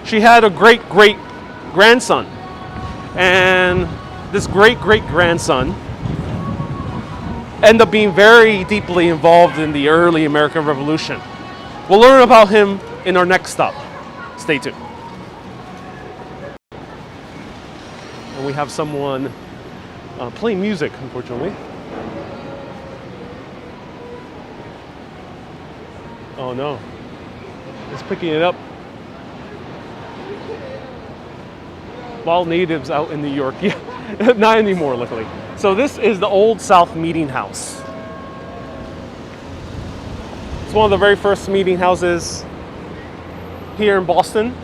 she had a great-great-grandson. And this great-great-grandson ended up being very deeply involved in the early American Revolution. We'll learn about him in our next stop. Stay tuned. And we have someone playing music, unfortunately. Oh no, it's picking it up. Wild natives out in New York. Yeah, not anymore, luckily. So this is the Old South Meeting House. It's one of the very first meeting houses here in Boston.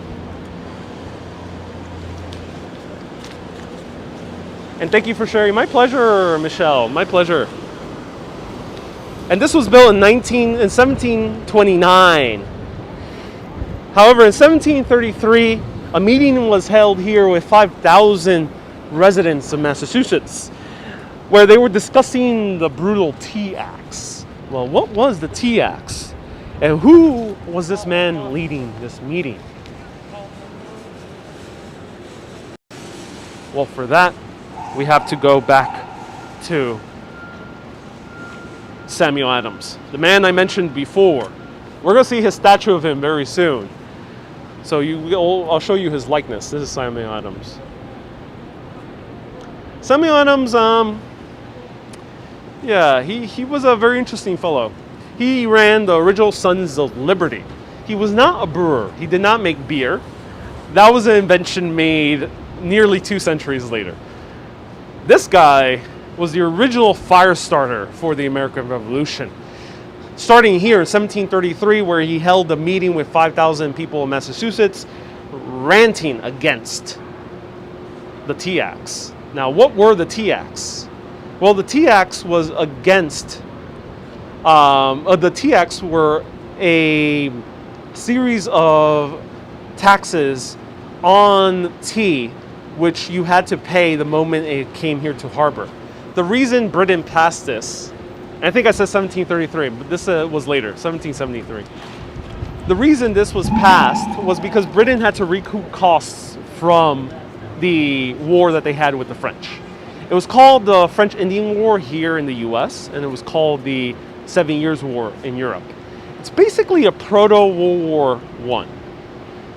And thank you for sharing. My pleasure, Michelle. My pleasure. And this was built in 1729. However, in 1733, a meeting was held here with 5,000 residents of Massachusetts, where they were discussing the brutal tea axe. Well, what was the tea axe? And who was this man leading this meeting? Well, for that, we have to go back to Samuel Adams, the man I mentioned before. We're going to see his statue of him very soon. So I'll show you his likeness. This is Samuel Adams. Samuel Adams, he was a very interesting fellow. He ran the original Sons of Liberty. He was not a brewer. He did not make beer. That was an invention made nearly 2 centuries later. This guy was the original fire starter for the American Revolution. Starting here in 1733, where he held a meeting with 5,000 people in Massachusetts, ranting against the tea axe. Now, what were the tea axe? Well, the tea axe was against, the tea axe were a series of taxes on tea, which you had to pay the moment it came here to harbor. The reason Britain passed this, I think I said 1733, but this was later, 1773. The reason this was passed was because Britain had to recoup costs from the war that they had with the French. It was called the French Indian War here in the US, and it was called the 7 Years' War in Europe. It's basically a proto-World War I.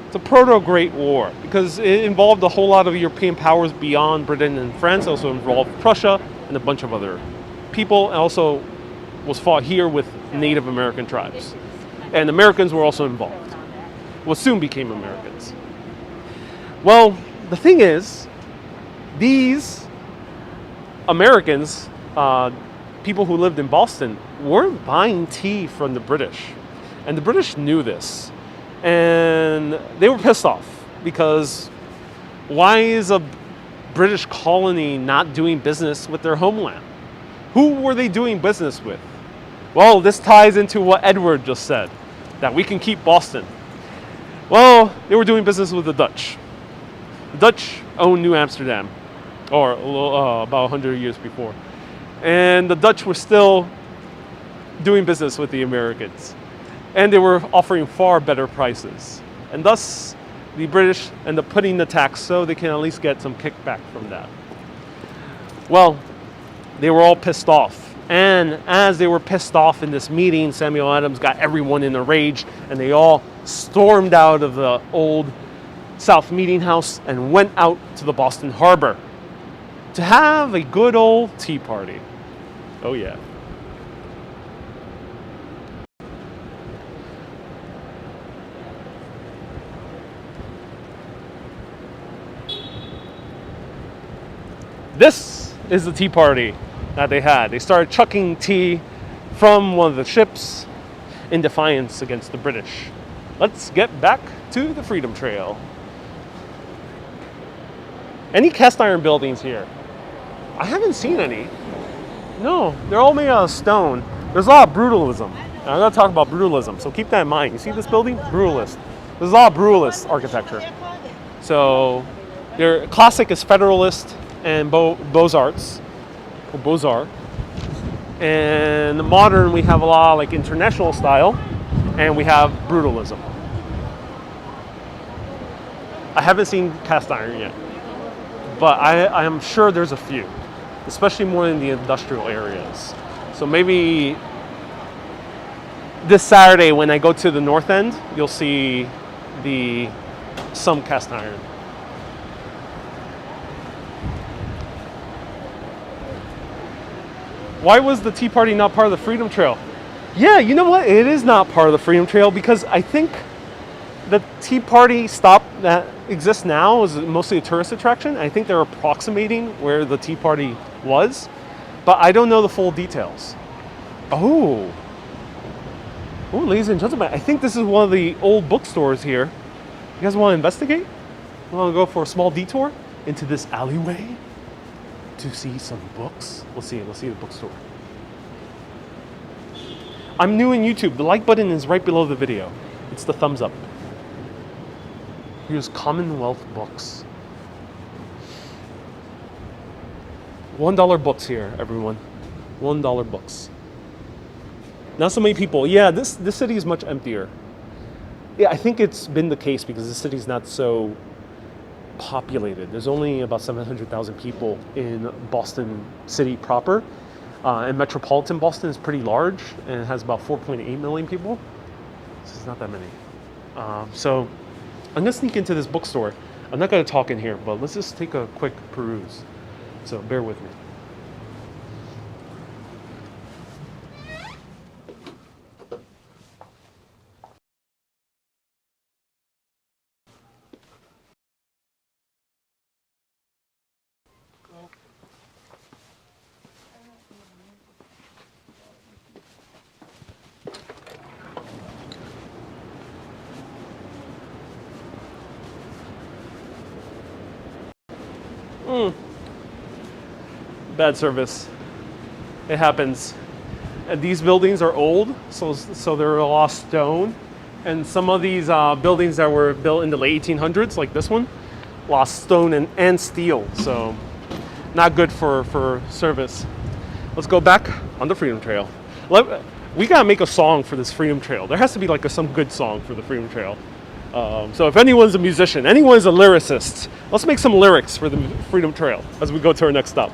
It's a proto-Great War because it involved a whole lot of European powers beyond Britain and France. It also involved Prussia and a bunch of other people, and also was fought here with Native American tribes. And Americans were also involved. Well, soon became Americans. Well, the thing is, these Americans, people who lived in Boston, weren't buying tea from the British. And the British knew this. And they were pissed off because why is a British colony not doing business with their homeland? Who were they doing business with? Well, this ties into what Edward just said, that we can keep Boston. Well, they were doing business with the Dutch. The Dutch owned New Amsterdam, or about 100 years before. And the Dutch were still doing business with the Americans. And they were offering far better prices. And thus, the British end up putting the tax so they can at least get some kickback from that. Well, they were all pissed off. And as they were pissed off in this meeting, Samuel Adams got everyone in a rage, and they all stormed out of the Old South Meeting House and went out to the Boston Harbor to have a good old tea party. Oh yeah. This is the tea party that they had. They started chucking tea from one of the ships in defiance against the British. Let's get back to the Freedom Trail. Any cast iron buildings here? I haven't seen any. No, they're all made out of stone. There's a lot of brutalism. And I'm going to talk about brutalism, so keep that in mind. You see this building? Brutalist. There's a lot of brutalist architecture. So, their classic is Federalist and Beaux-Arts, or Beaux-Arts. And the modern, we have a lot of like international style, and we have brutalism. I haven't seen cast iron yet, but I am sure there's a few, especially more in the industrial areas. So maybe this Saturday when I go to the north end, you'll see some cast iron. Why was the Tea Party not part of the Freedom Trail? Yeah, you know what? It is not part of the Freedom Trail because I think the Tea Party stop that exists now is mostly a tourist attraction. I think they're approximating where the Tea Party was, but I don't know the full details. Oh, ladies and gentlemen, I think this is one of the old bookstores here. You guys want to investigate? We want to go for a small detour into this alleyway to see some books. Let's see the bookstore. I'm new in YouTube. The like button is right below the video. It's the thumbs up. Here's Commonwealth Books. $1 books here, everyone. $1 books. Not so many people. Yeah, this city is much emptier. Yeah, I think it's been the case because the city's not so populated. There's only about 700,000 people in Boston City proper. And metropolitan Boston is pretty large and it has about 4.8 million people. So it's not that many. So I'm gonna sneak into this bookstore. I'm not gonna talk in here, but let's just take a quick peruse. So bear with me. Bad service. It happens. And these buildings are old, so they're a lot of stone. And some of these buildings that were built in the late 1800s, like this one, a lot of stone and steel. So not good for service. Let's go back on the Freedom Trail. We gotta make a song for this Freedom Trail. There has to be like some good song for the Freedom Trail. So if anyone's a musician, anyone's a lyricist, let's make some lyrics for the Freedom Trail as we go to our next stop.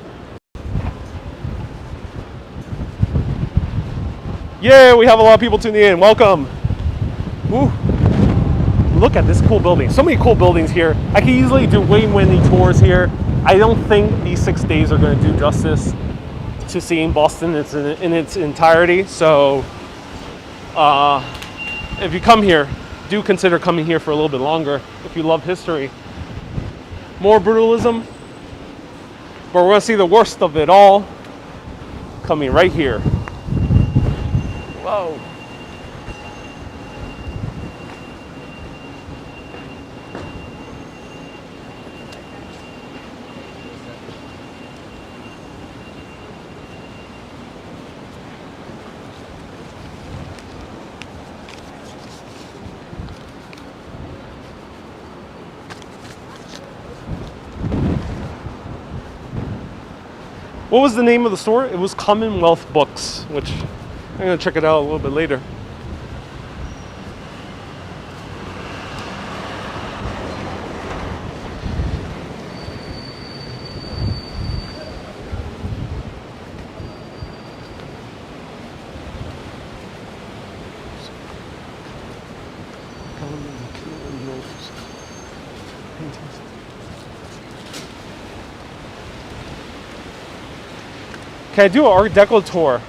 Yeah, we have a lot of people tuning in. Welcome. Ooh. Look at this cool building. So many cool buildings here. I could easily do way many tours here. I don't think these 6 days are going to do justice to seeing Boston in its entirety. So if you come here, do consider coming here for a little bit longer if you love history. More brutalism, but we're going to see the worst of it all coming right here. Whoa. What was the name of the store? It was Commonwealth Books, which I'm going to check it out a little bit later. Can I do an Art Deco tour?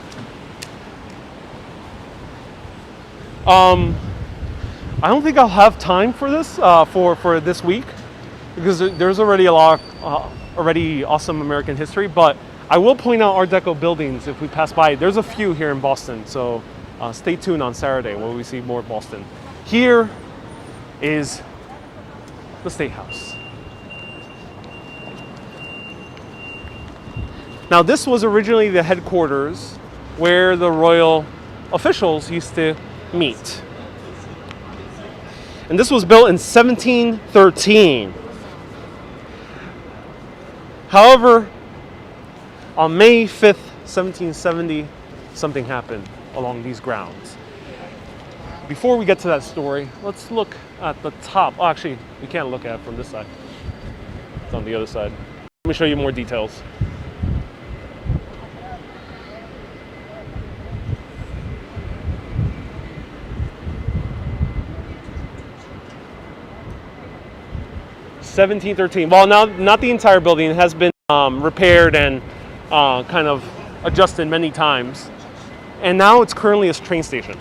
I don't think I'll have time for this for this week because there's already a lot already awesome American history, but I will point out Art Deco buildings if we pass by. There's a few here in Boston, so stay tuned on Saturday when we see more of Boston. Here is the State House. Now this was originally the headquarters where the royal officials used to meet. And this was built in 1713. However, on May 5th, 1770, something happened along these grounds. Before we get to that story, let's look at the top. Oh, actually, we can't look at it from this side. It's on the other side. Let me show you more details. (1713). Well, now not the entire building. It has been repaired and kind of adjusted many times, and now it's currently a train station.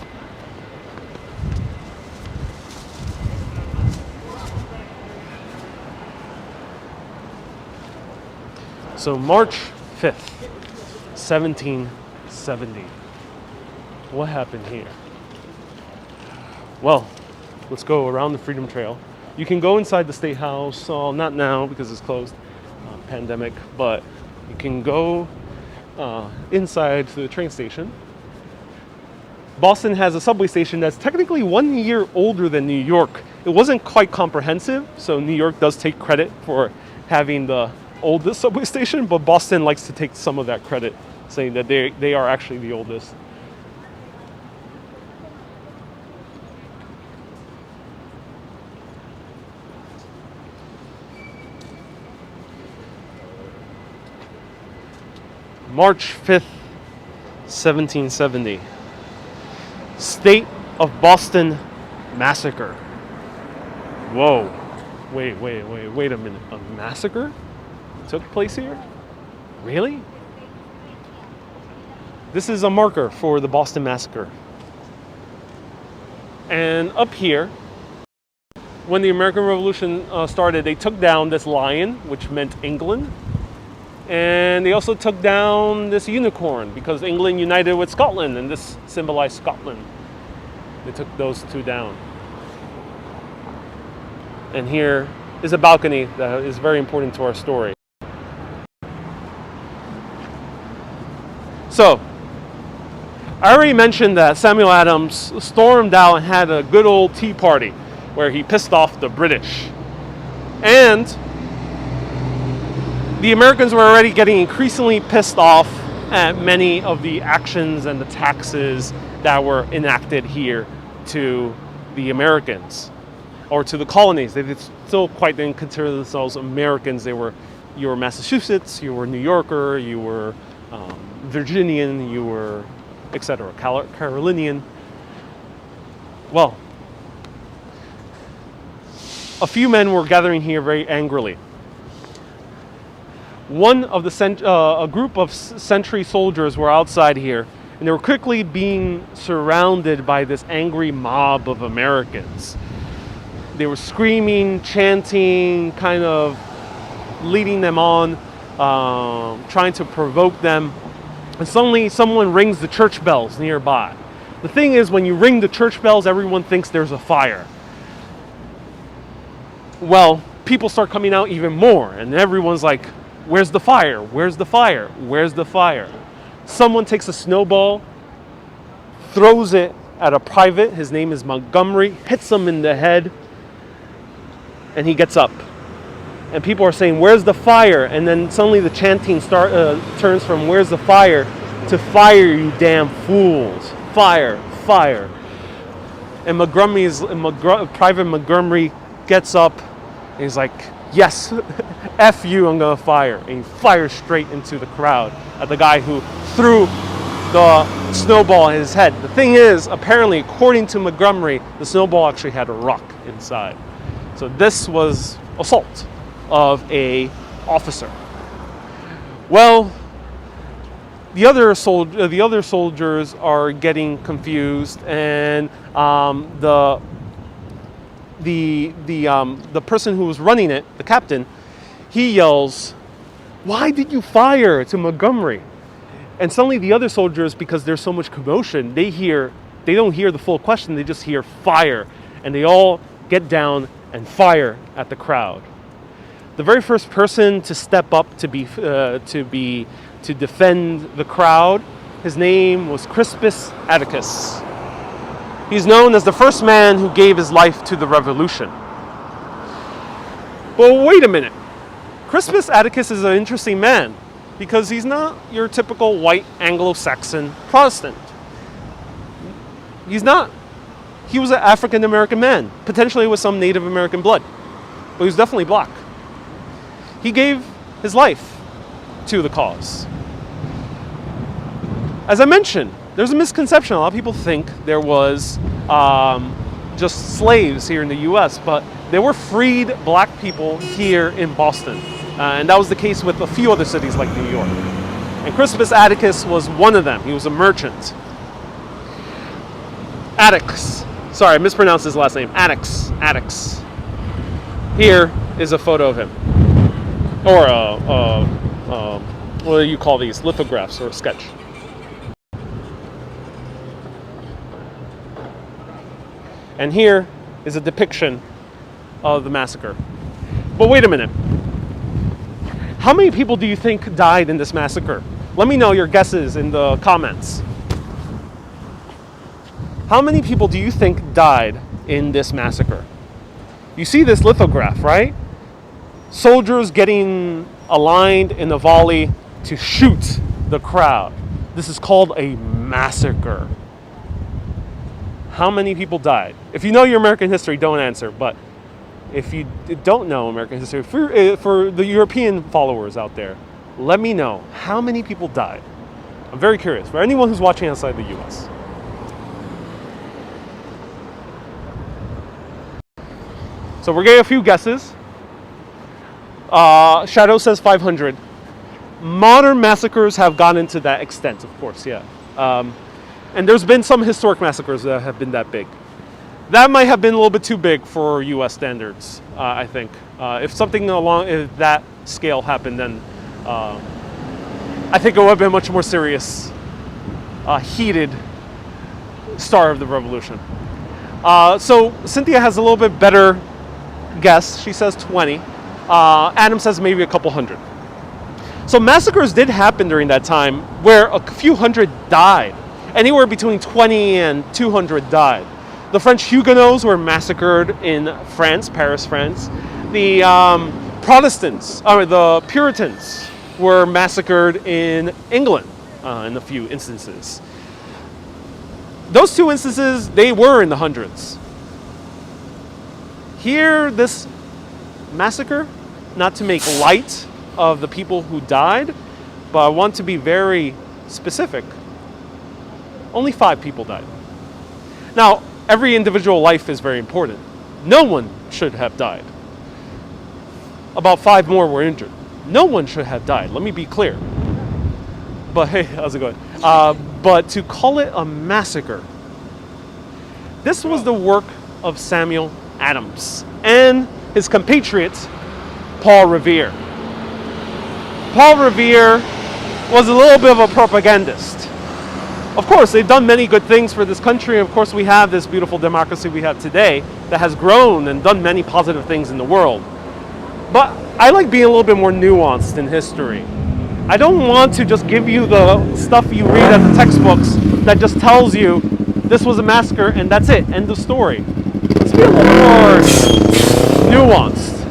So March 5th, 1770. What happened here? Well, let's go around the Freedom Trail. You can go inside the State House, not now because it's closed, pandemic, but you can go inside to the train station. Boston has a subway station that's technically 1 year older than New York. It wasn't quite comprehensive, so New York does take credit for having the oldest subway station, but Boston likes to take some of that credit, saying that they are actually the oldest. March 5th, 1770. State of Boston Massacre. Whoa. Wait a minute. A massacre took place here? Really? This is a marker for the Boston Massacre. And up here, when the American Revolution started, they took down this lion, which meant England. And they also took down this unicorn because England united with Scotland, and this symbolized Scotland. They took those two down. And here is a balcony that is very important to our story. So, I already mentioned that Samuel Adams stormed out and had a good old tea party where he pissed off the British. And the Americans were already getting increasingly pissed off at many of the actions and the taxes that were enacted here to the Americans, or to the colonies. They still quite didn't consider themselves Americans. You were Massachusetts, you were New Yorker, you were Virginian, you were etc., Carolinian. Well, a few men were gathering here very angrily. A group of sentry soldiers were outside here, and they were quickly being surrounded by this angry mob of Americans. They were screaming, chanting, kind of leading them on, trying to provoke them. And suddenly someone rings the church bells nearby. The thing is, when you ring the church bells, everyone thinks there's a fire. Well, people start coming out even more, and everyone's like, where's the fire? Where's the fire? Where's the fire? Someone takes a snowball, throws it at a private, his name is Montgomery, hits him in the head, and he gets up. And people are saying, where's the fire? And then suddenly the chanting turns from where's the fire to fire, you damn fools. Fire, fire. And Private Montgomery gets up and he's like, yes, F you, I'm gonna fire. And he fires straight into the crowd at the guy who threw the snowball at his head. The thing is, apparently, according to Montgomery, the snowball actually had a rock inside. So this was assault of a officer. Well, the other soldiers are getting confused, and the person who was running it, the captain, he yells, why did you fire to Montgomery? And suddenly the other soldiers, because there's so much commotion, they don't hear the full question, they just hear fire. And they all get down and fire at the crowd. The very first person to step up to defend the crowd, his name was Crispus Atticus. He's known as the first man who gave his life to the revolution. But wait a minute. Crispus Atticus is an interesting man because he's not your typical white Anglo-Saxon Protestant. He's not. He was an African American man, potentially with some Native American blood, but he was definitely black. He gave his life to the cause. As I mentioned, there's a misconception. A lot of people think there was just slaves here in the US, but there were freed black people here in Boston. And that was the case with a few other cities like New York. And Crispus Atticus was one of them. He was a merchant. Atticus. Sorry, I mispronounced his last name. Atticus. Here is a photo of him. Or what do you call these? Lithographs or a sketch. And here is a depiction of the massacre. But wait a minute. How many people do you think died in this massacre? Let me know your guesses in the comments. How many people do you think died in this massacre? You see this lithograph, right? Soldiers getting aligned in a volley to shoot the crowd. This is called a massacre. How many people died? If you know your American history, don't answer. But if you don't know American history, for the European followers out there, let me know how many people died. I'm very curious for anyone who's watching outside the US. So we're getting a few guesses. Shadow says 500. Modern massacres have gone into that extent, of course, yeah. And there's been some historic massacres that have been that big. That might have been a little bit too big for US standards, I think. If something along that scale happened, then I think it would have been much more serious, heated start of the revolution. So Cynthia has a little bit better guess. She says 20. Adam says maybe a couple hundred. So massacres did happen during that time where a few hundred died. Anywhere between 20 and 200 died. The French Huguenots were massacred in France, Paris, France. The Protestants, the Puritans were massacred in England in a few instances. Those two instances, they were in the hundreds. Here, this massacre, not to make light of the people who died, but I want to be very specific. Only 5 people died. Now, every individual life is very important. No one should have died. About 5 more were injured. No one should have died, let me be clear. But hey, how's it going? But to call it a massacre, this was the work of Samuel Adams and his compatriot, Paul Revere. Paul Revere was a little bit of a propagandist. Of course, they've done many good things for this country. Of course, we have this beautiful democracy we have today that has grown and done many positive things in the world. But I like being a little bit more nuanced in history. I don't want to just give you the stuff you read at the textbooks that just tells you this was a massacre and that's it, end of story. Let's be a little more nuanced.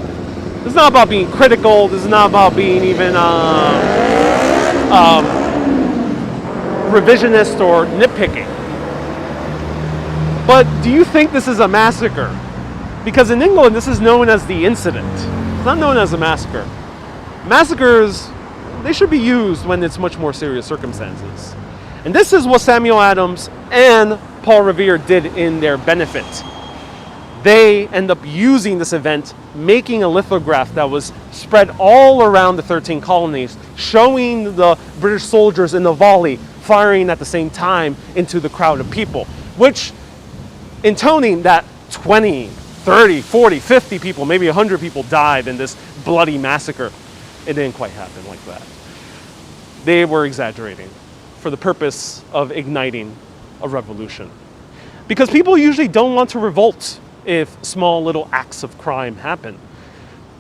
This is not about being critical. This is not about being even revisionist or nitpicking. But do you think this is a massacre? Because in England, this is known as the incident. It's not known as a massacre. Massacres, they should be used when it's much more serious circumstances. And this is what Samuel Adams and Paul Revere did in their benefit. They end up using this event, making a lithograph that was spread all around the 13 colonies, showing the British soldiers in the volley firing at the same time into the crowd of people, which intoning that 20, 30, 40, 50 people, maybe 100 people died in this bloody massacre. It didn't quite happen like that. They were exaggerating for the purpose of igniting a revolution. Because people usually don't want to revolt if small little acts of crime happen.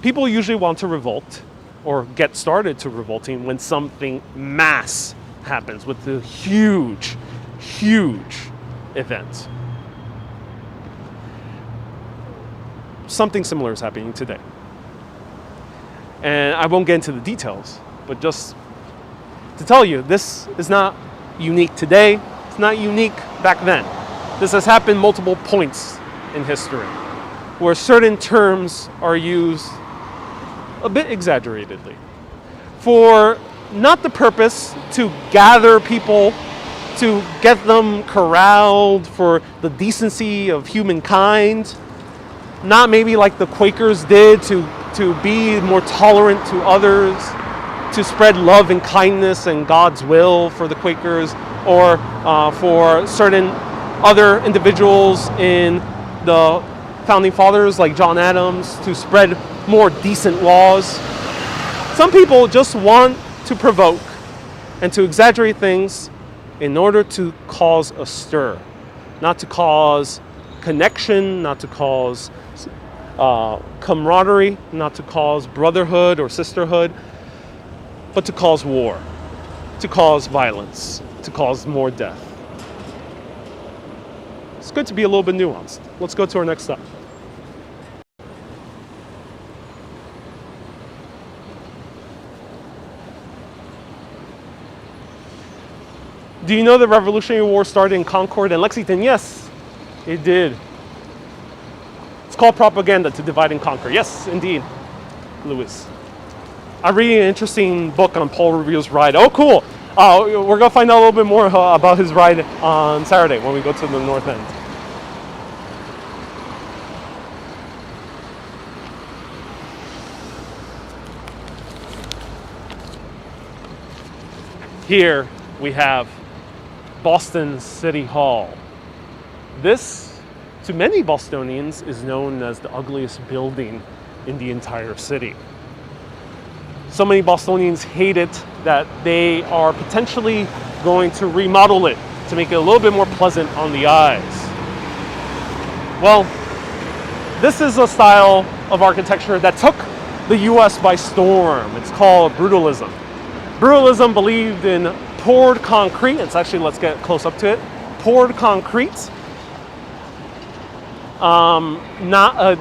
People usually want to revolt or get started to revolting when something mass happens with a huge, huge event. Something similar is happening today. And I won't get into the details, but just to tell you, this is not unique today. It's not unique back then. This has happened multiple points in history where certain terms are used a bit exaggeratedly for not the purpose to gather people, to get them corralled for the decency of humankind, not maybe like the Quakers did to be more tolerant to others, to spread love and kindness and God's will for the Quakers, or for certain other individuals in the founding fathers like John Adams to spread more decent laws. Some people just want to provoke and to exaggerate things in order to cause a stir, not to cause connection, not to cause camaraderie, not to cause brotherhood or sisterhood, but to cause war, to cause violence, to cause more death. It's good to be a little bit nuanced. Let's go to our next stop. Do you know the Revolutionary War started in Concord and Lexington? Yes, it did. It's called propaganda to divide and conquer. Yes, indeed, Lewis. I'm reading an interesting book on Paul Revere's ride. Oh, cool. We're going to find out a little bit more about his ride on Saturday when we go to the North End. Here we have Boston City Hall. This, to many Bostonians, is known as the ugliest building in the entire city. So many Bostonians hate it that they are potentially going to remodel it to make it a little bit more pleasant on the eyes. Well, this is a style of architecture that took the US by storm. It's called Brutalism. Brutalism believed in poured concrete. It's actually, let's get close up to it. Poured concrete.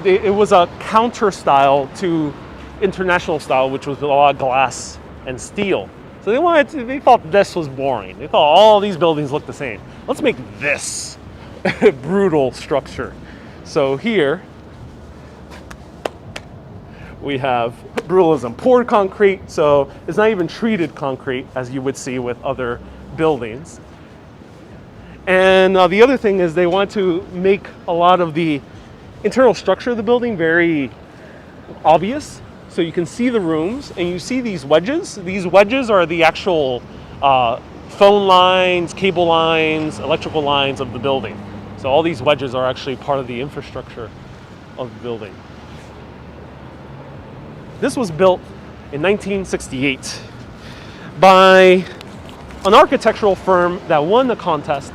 It was a counter style to international style, which was a lot of glass and steel. So they thought this was boring. They thought all these buildings look the same. Let's make this brutal structure. So here we have Brutalism, poured concrete, so it's not even treated concrete as you would see with other buildings. And the other thing is they want to make a lot of the internal structure of the building very obvious. So you can see the rooms and you see these wedges. These wedges are the actual phone lines, cable lines, electrical lines of the building. So all these wedges are actually part of the infrastructure of the building. This was built in 1968 by an architectural firm that won the contest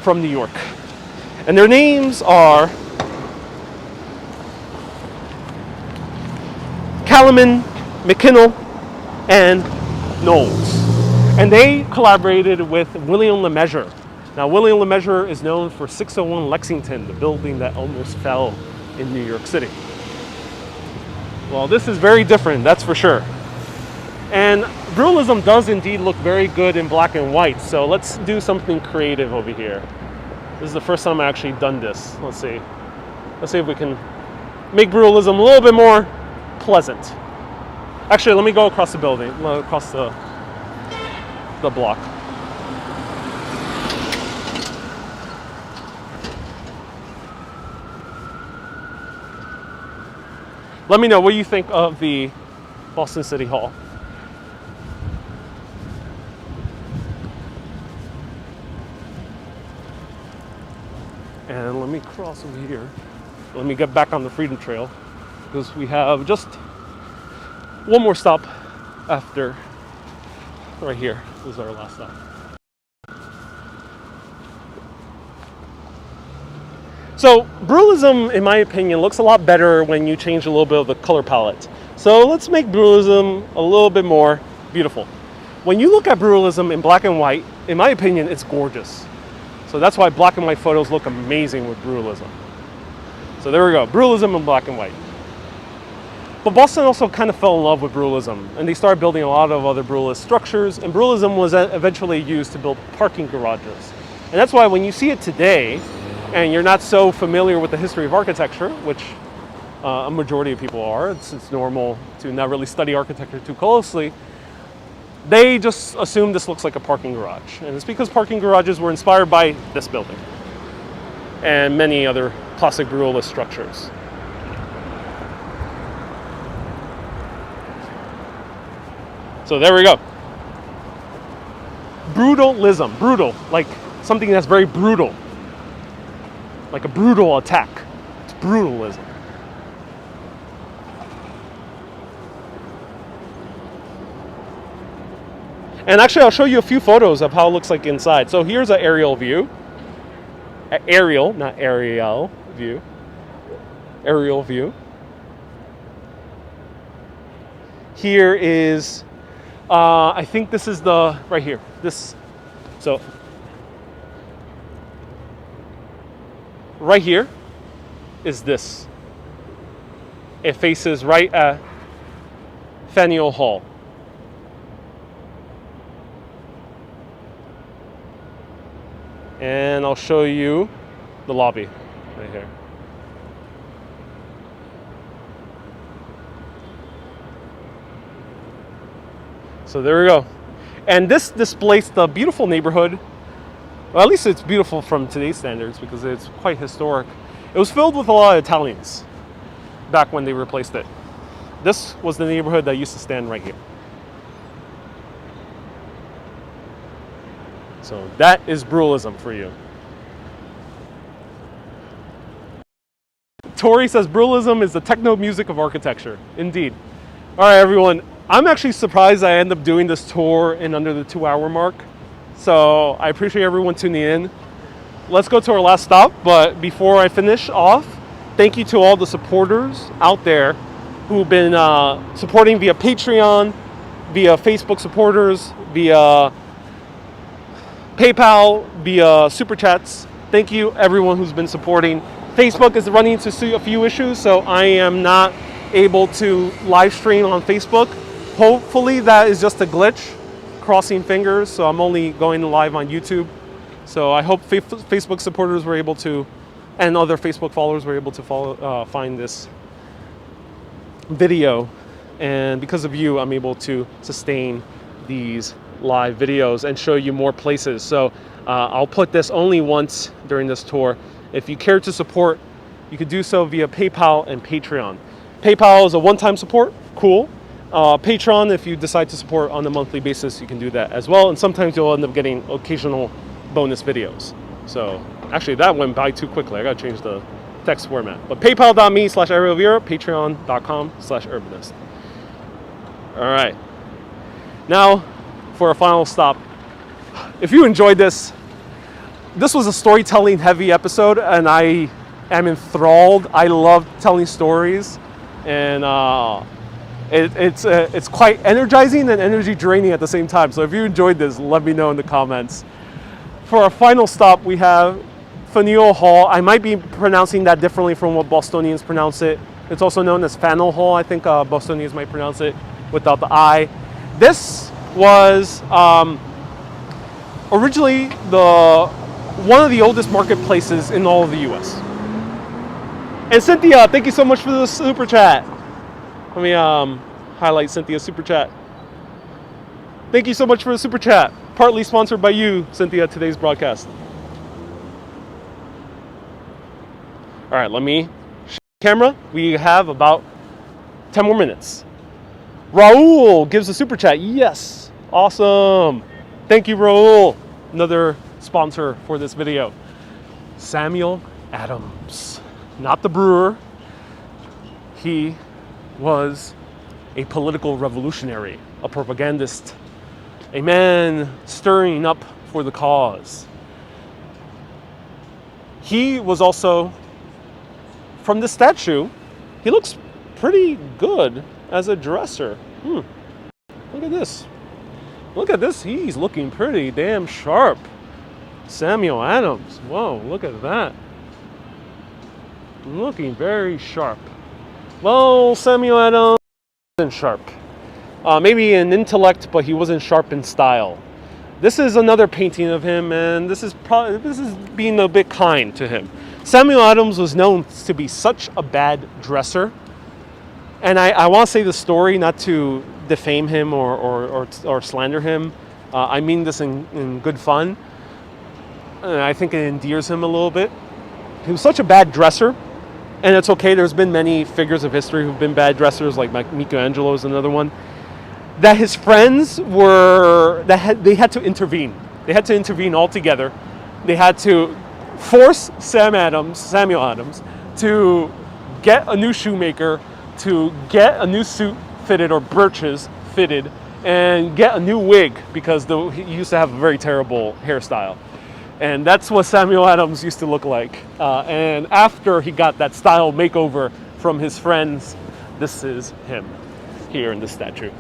from New York. And their names are Kalaman, McKinnell, and Knowles. And they collaborated with William LeMessurier. Now, William LeMessurier is known for 601 Lexington, the building that almost fell in New York City. Well, this is very different, that's for sure. And Brutalism does indeed look very good in black and white, so let's do something creative over here. This is the first time I've actually done this. Let's see. Let's see if we can make Brutalism a little bit more pleasant. Actually, let me go across the building, across the block. Let me know what you think of the Boston City Hall. And let me cross over here. Let me get back on the Freedom Trail because we have just one more stop after, right here, this is our last stop. So Brutalism, in my opinion, looks a lot better when you change a little bit of the color palette. So let's make Brutalism a little bit more beautiful. When you look at Brutalism in black and white, in my opinion, it's gorgeous. So that's why black and white photos look amazing with Brutalism. So there we go, Brutalism in black and white. But Boston also kind of fell in love with Brutalism, and they started building a lot of other Brutalist structures, and Brutalism was eventually used to build parking garages. And that's why when you see it today, and you're not so familiar with the history of architecture, which a majority of people are, it's normal to not really study architecture too closely, they just assume this looks like a parking garage. And it's because parking garages were inspired by this building and many other classic Brutalist structures. So there we go. Brutalism, brutal, like something that's very brutal. Like a brutal attack. It's brutalism. And actually, I'll show you a few photos of how it looks like inside. So here's an aerial view. Aerial, not aerial view. Aerial view. Here is, I think this is the, right here. This, so. Right here is this. It faces right at Fenio Hall. And I'll show you the lobby right here. So there we go. And this displays the beautiful neighborhood. Well, at least it's beautiful from today's standards because it's quite historic. It was filled with a lot of Italians back when they replaced it. This was the neighborhood that used to stand right here. So that is Brutalism for you. Tori says Brutalism is the techno music of architecture. Indeed. All right, everyone. I'm actually surprised I end up doing this tour in under the 2-hour mark. So I appreciate everyone tuning in. Let's go to our last stop, but before I finish off, thank you to all the supporters out there who've been supporting via Patreon, via Facebook supporters, via PayPal, via Super Chats. Thank you everyone who's been supporting. Facebook is running into a few issues, so I am not able to live stream on Facebook. Hopefully that is just a glitch. Crossing fingers, so I'm only going live on YouTube. So I hope Facebook supporters were able to, and other Facebook followers were able to find this video. And because of you, I'm able to sustain these live videos and show you more places. So I'll put this only once during this tour. If you care to support, you could do so via PayPal and Patreon. PayPal is a one-time support, cool. Patreon, if you decide to support on a monthly basis, you can do that as well. And sometimes you'll end up getting occasional bonus videos. So actually that went by too quickly. I gotta change the text format. But paypal.me/Revere, patreon.com/urbanist. All right. Now for a final stop. If you enjoyed this was a storytelling heavy episode and I am enthralled. I love telling stories and it's quite energizing and energy draining at the same time. So if you enjoyed this, let me know in the comments. For our final stop, we have Fenio Hall. I might be pronouncing that differently from what Bostonians pronounce it. It's also known as Fennel Hall. I think Bostonians might pronounce it without the I. This was originally one of the oldest marketplaces in all of the U.S. And Cynthia, thank you so much for the super chat. Let me highlight Cynthia's super chat. Thank you so much for the super chat. Partly sponsored by you, Cynthia, today's broadcast. All right, let me show the camera. We have about 10 more minutes. Raul gives a super chat. Yes, awesome. Thank you, Raul. Another sponsor for this video. Samuel Adams, not the brewer. He was a political revolutionary a propagandist, a man stirring up for the cause. He was also, from the statue, he looks pretty good as a dresser. Look at this. Look at this. He's looking pretty damn sharp. Samuel Adams. Whoa, look at that. Looking very sharp. Well, Samuel Adams wasn't sharp. Maybe in intellect, but he wasn't sharp in style. This is another painting of him, and this is being a bit kind to him. Samuel Adams was known to be such a bad dresser, and I want to say the story not to defame him or slander him. I mean this in good fun. And I think it endears him a little bit. He was such a bad dresser, and it's okay. There's been many figures of history who've been bad dressers, like Michelangelo is another one. That his friends they had to intervene. They had to intervene altogether. They had to force Samuel Adams, to get a new shoemaker, to get a new suit fitted or breeches fitted, and get a new wig because he used to have a very terrible hairstyle. And that's what Samuel Adams used to look like. And after he got that style makeover from his friends, this is him here in this statue.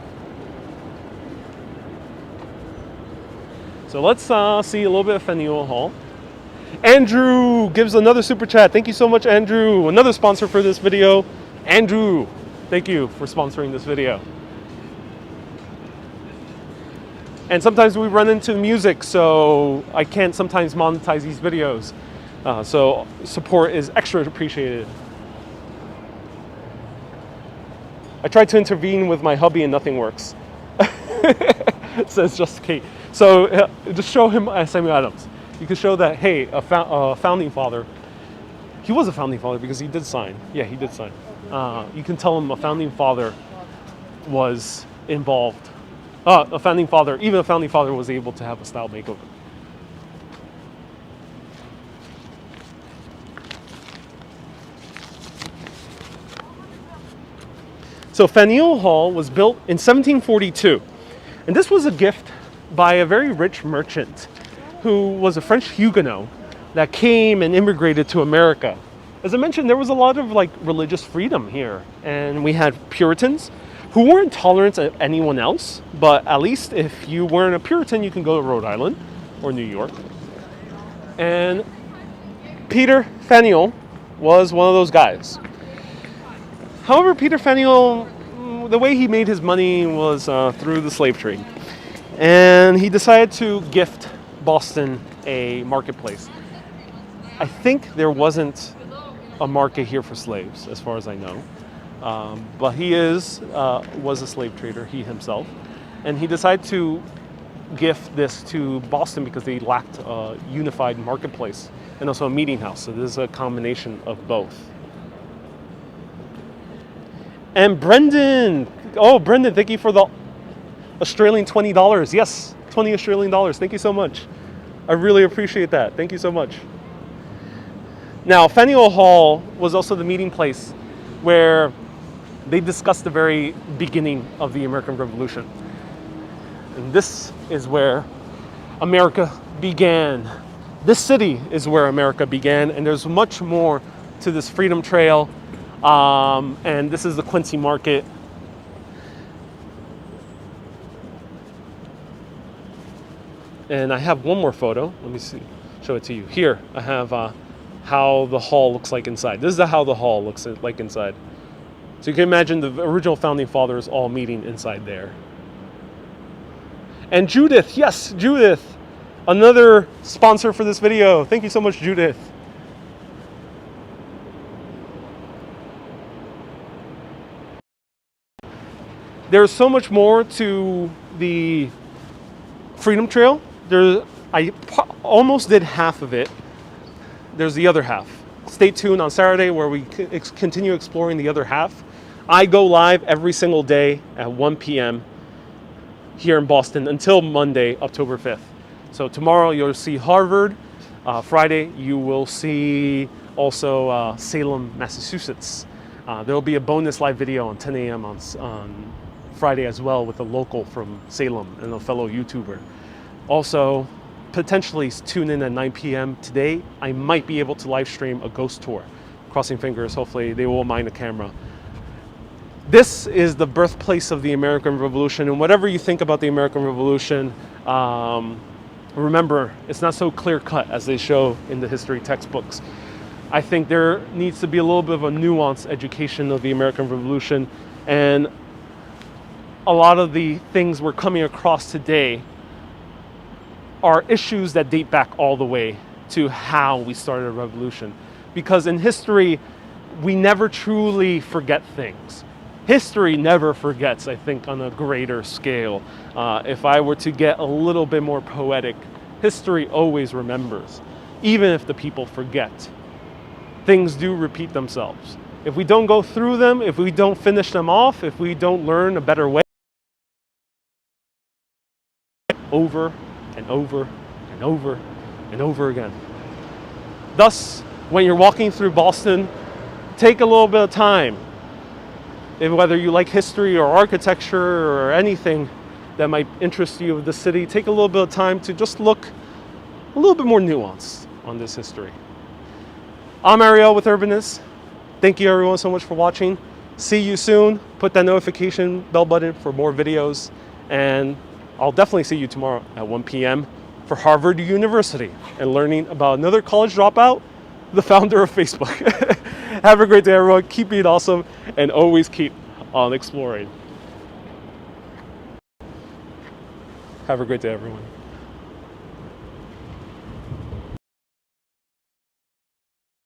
So let's see a little bit of Fenio Hall. Andrew gives another super chat. Thank you so much, Andrew. Another sponsor for this video. Andrew, thank you for sponsoring this video. And sometimes we run into music, so I can't sometimes monetize these videos. So support is extra appreciated. I tried to intervene with my hubby and nothing works. Says Just Kate. So just show him Samuel Adams. You can show that, hey, a founding father. He was a founding father because he did sign. Yeah, he did sign. You can tell him a founding father was involved. Even a founding father was able to have a style makeover. So Fenio Hall was built in 1742. And this was a gift by a very rich merchant who was a French Huguenot that came and immigrated to America. As I mentioned, there was a lot of religious freedom here. And we had Puritans who weren't tolerant of anyone else, but at least if you weren't a Puritan, you can go to Rhode Island or New York. And Peter Fenio was one of those guys. However, Peter Fenio, the way he made his money was through the slave trade. And he decided to gift Boston a marketplace. I think there wasn't a market here for slaves, as far as I know. But he was a slave trader, he himself. And he decided to gift this to Boston because they lacked a unified marketplace and also a meeting house. So this is a combination of both. And Brendan, Brendan, thank you for the Australian $20. Yes, 20 Australian dollars. Thank you so much. I really appreciate that. Thank you so much. Now, Fenio Hall was also the meeting place where they discussed the very beginning of the American Revolution. And this is where America began. This city is where America began, and there's much more to this Freedom Trail. And this is the Quincy Market. And I have one more photo. Let me show it to you. Here, I have how the hall looks like inside. This is how the hall looks like inside. So you can imagine the original founding fathers all meeting inside there. And Judith, yes, Judith, another sponsor for this video. Thank you so much, Judith. There's so much more to the Freedom Trail. I almost did half of it. There's the other half. Stay tuned on Saturday where we continue exploring the other half. I go live every single day at 1 p.m. here in Boston until Monday, October 5th. So tomorrow you'll see Harvard. Friday you will see also Salem, Massachusetts. There will be a bonus live video on 10 a.m. on Friday as well with a local from Salem and a fellow YouTuber. Also, potentially tune in at 9 p.m. today. I might be able to live stream a ghost tour. Crossing fingers, hopefully they won't mind the camera. This is the birthplace of the American Revolution, and whatever you think about the American Revolution, remember, it's not so clear-cut as they show in the history textbooks. I think there needs to be a little bit of a nuanced education of the American Revolution, and a lot of the things we're coming across today are issues that date back all the way to how we started a revolution. Because in history, we never truly forget things. History never forgets, I think, on a greater scale. If I were to get a little bit more poetic, history always remembers, even if the people forget. Things do repeat themselves. If we don't go through them, if we don't finish them off, if we don't learn a better way, over and over and over and over again. Thus, when you're walking through Boston, take a little bit of time. Whether you like history or architecture or anything that might interest you of the city, take a little bit of time to just look a little bit more nuanced on this history. I'm Ariel with Urbanist. Thank you everyone so much for watching. See you soon. Put that notification bell button for more videos, and I'll definitely see you tomorrow at 1 p.m. for Harvard University and learning about another college dropout, the founder of Facebook. Have a great day, everyone. Keep being awesome and always keep on exploring. Have a great day, everyone.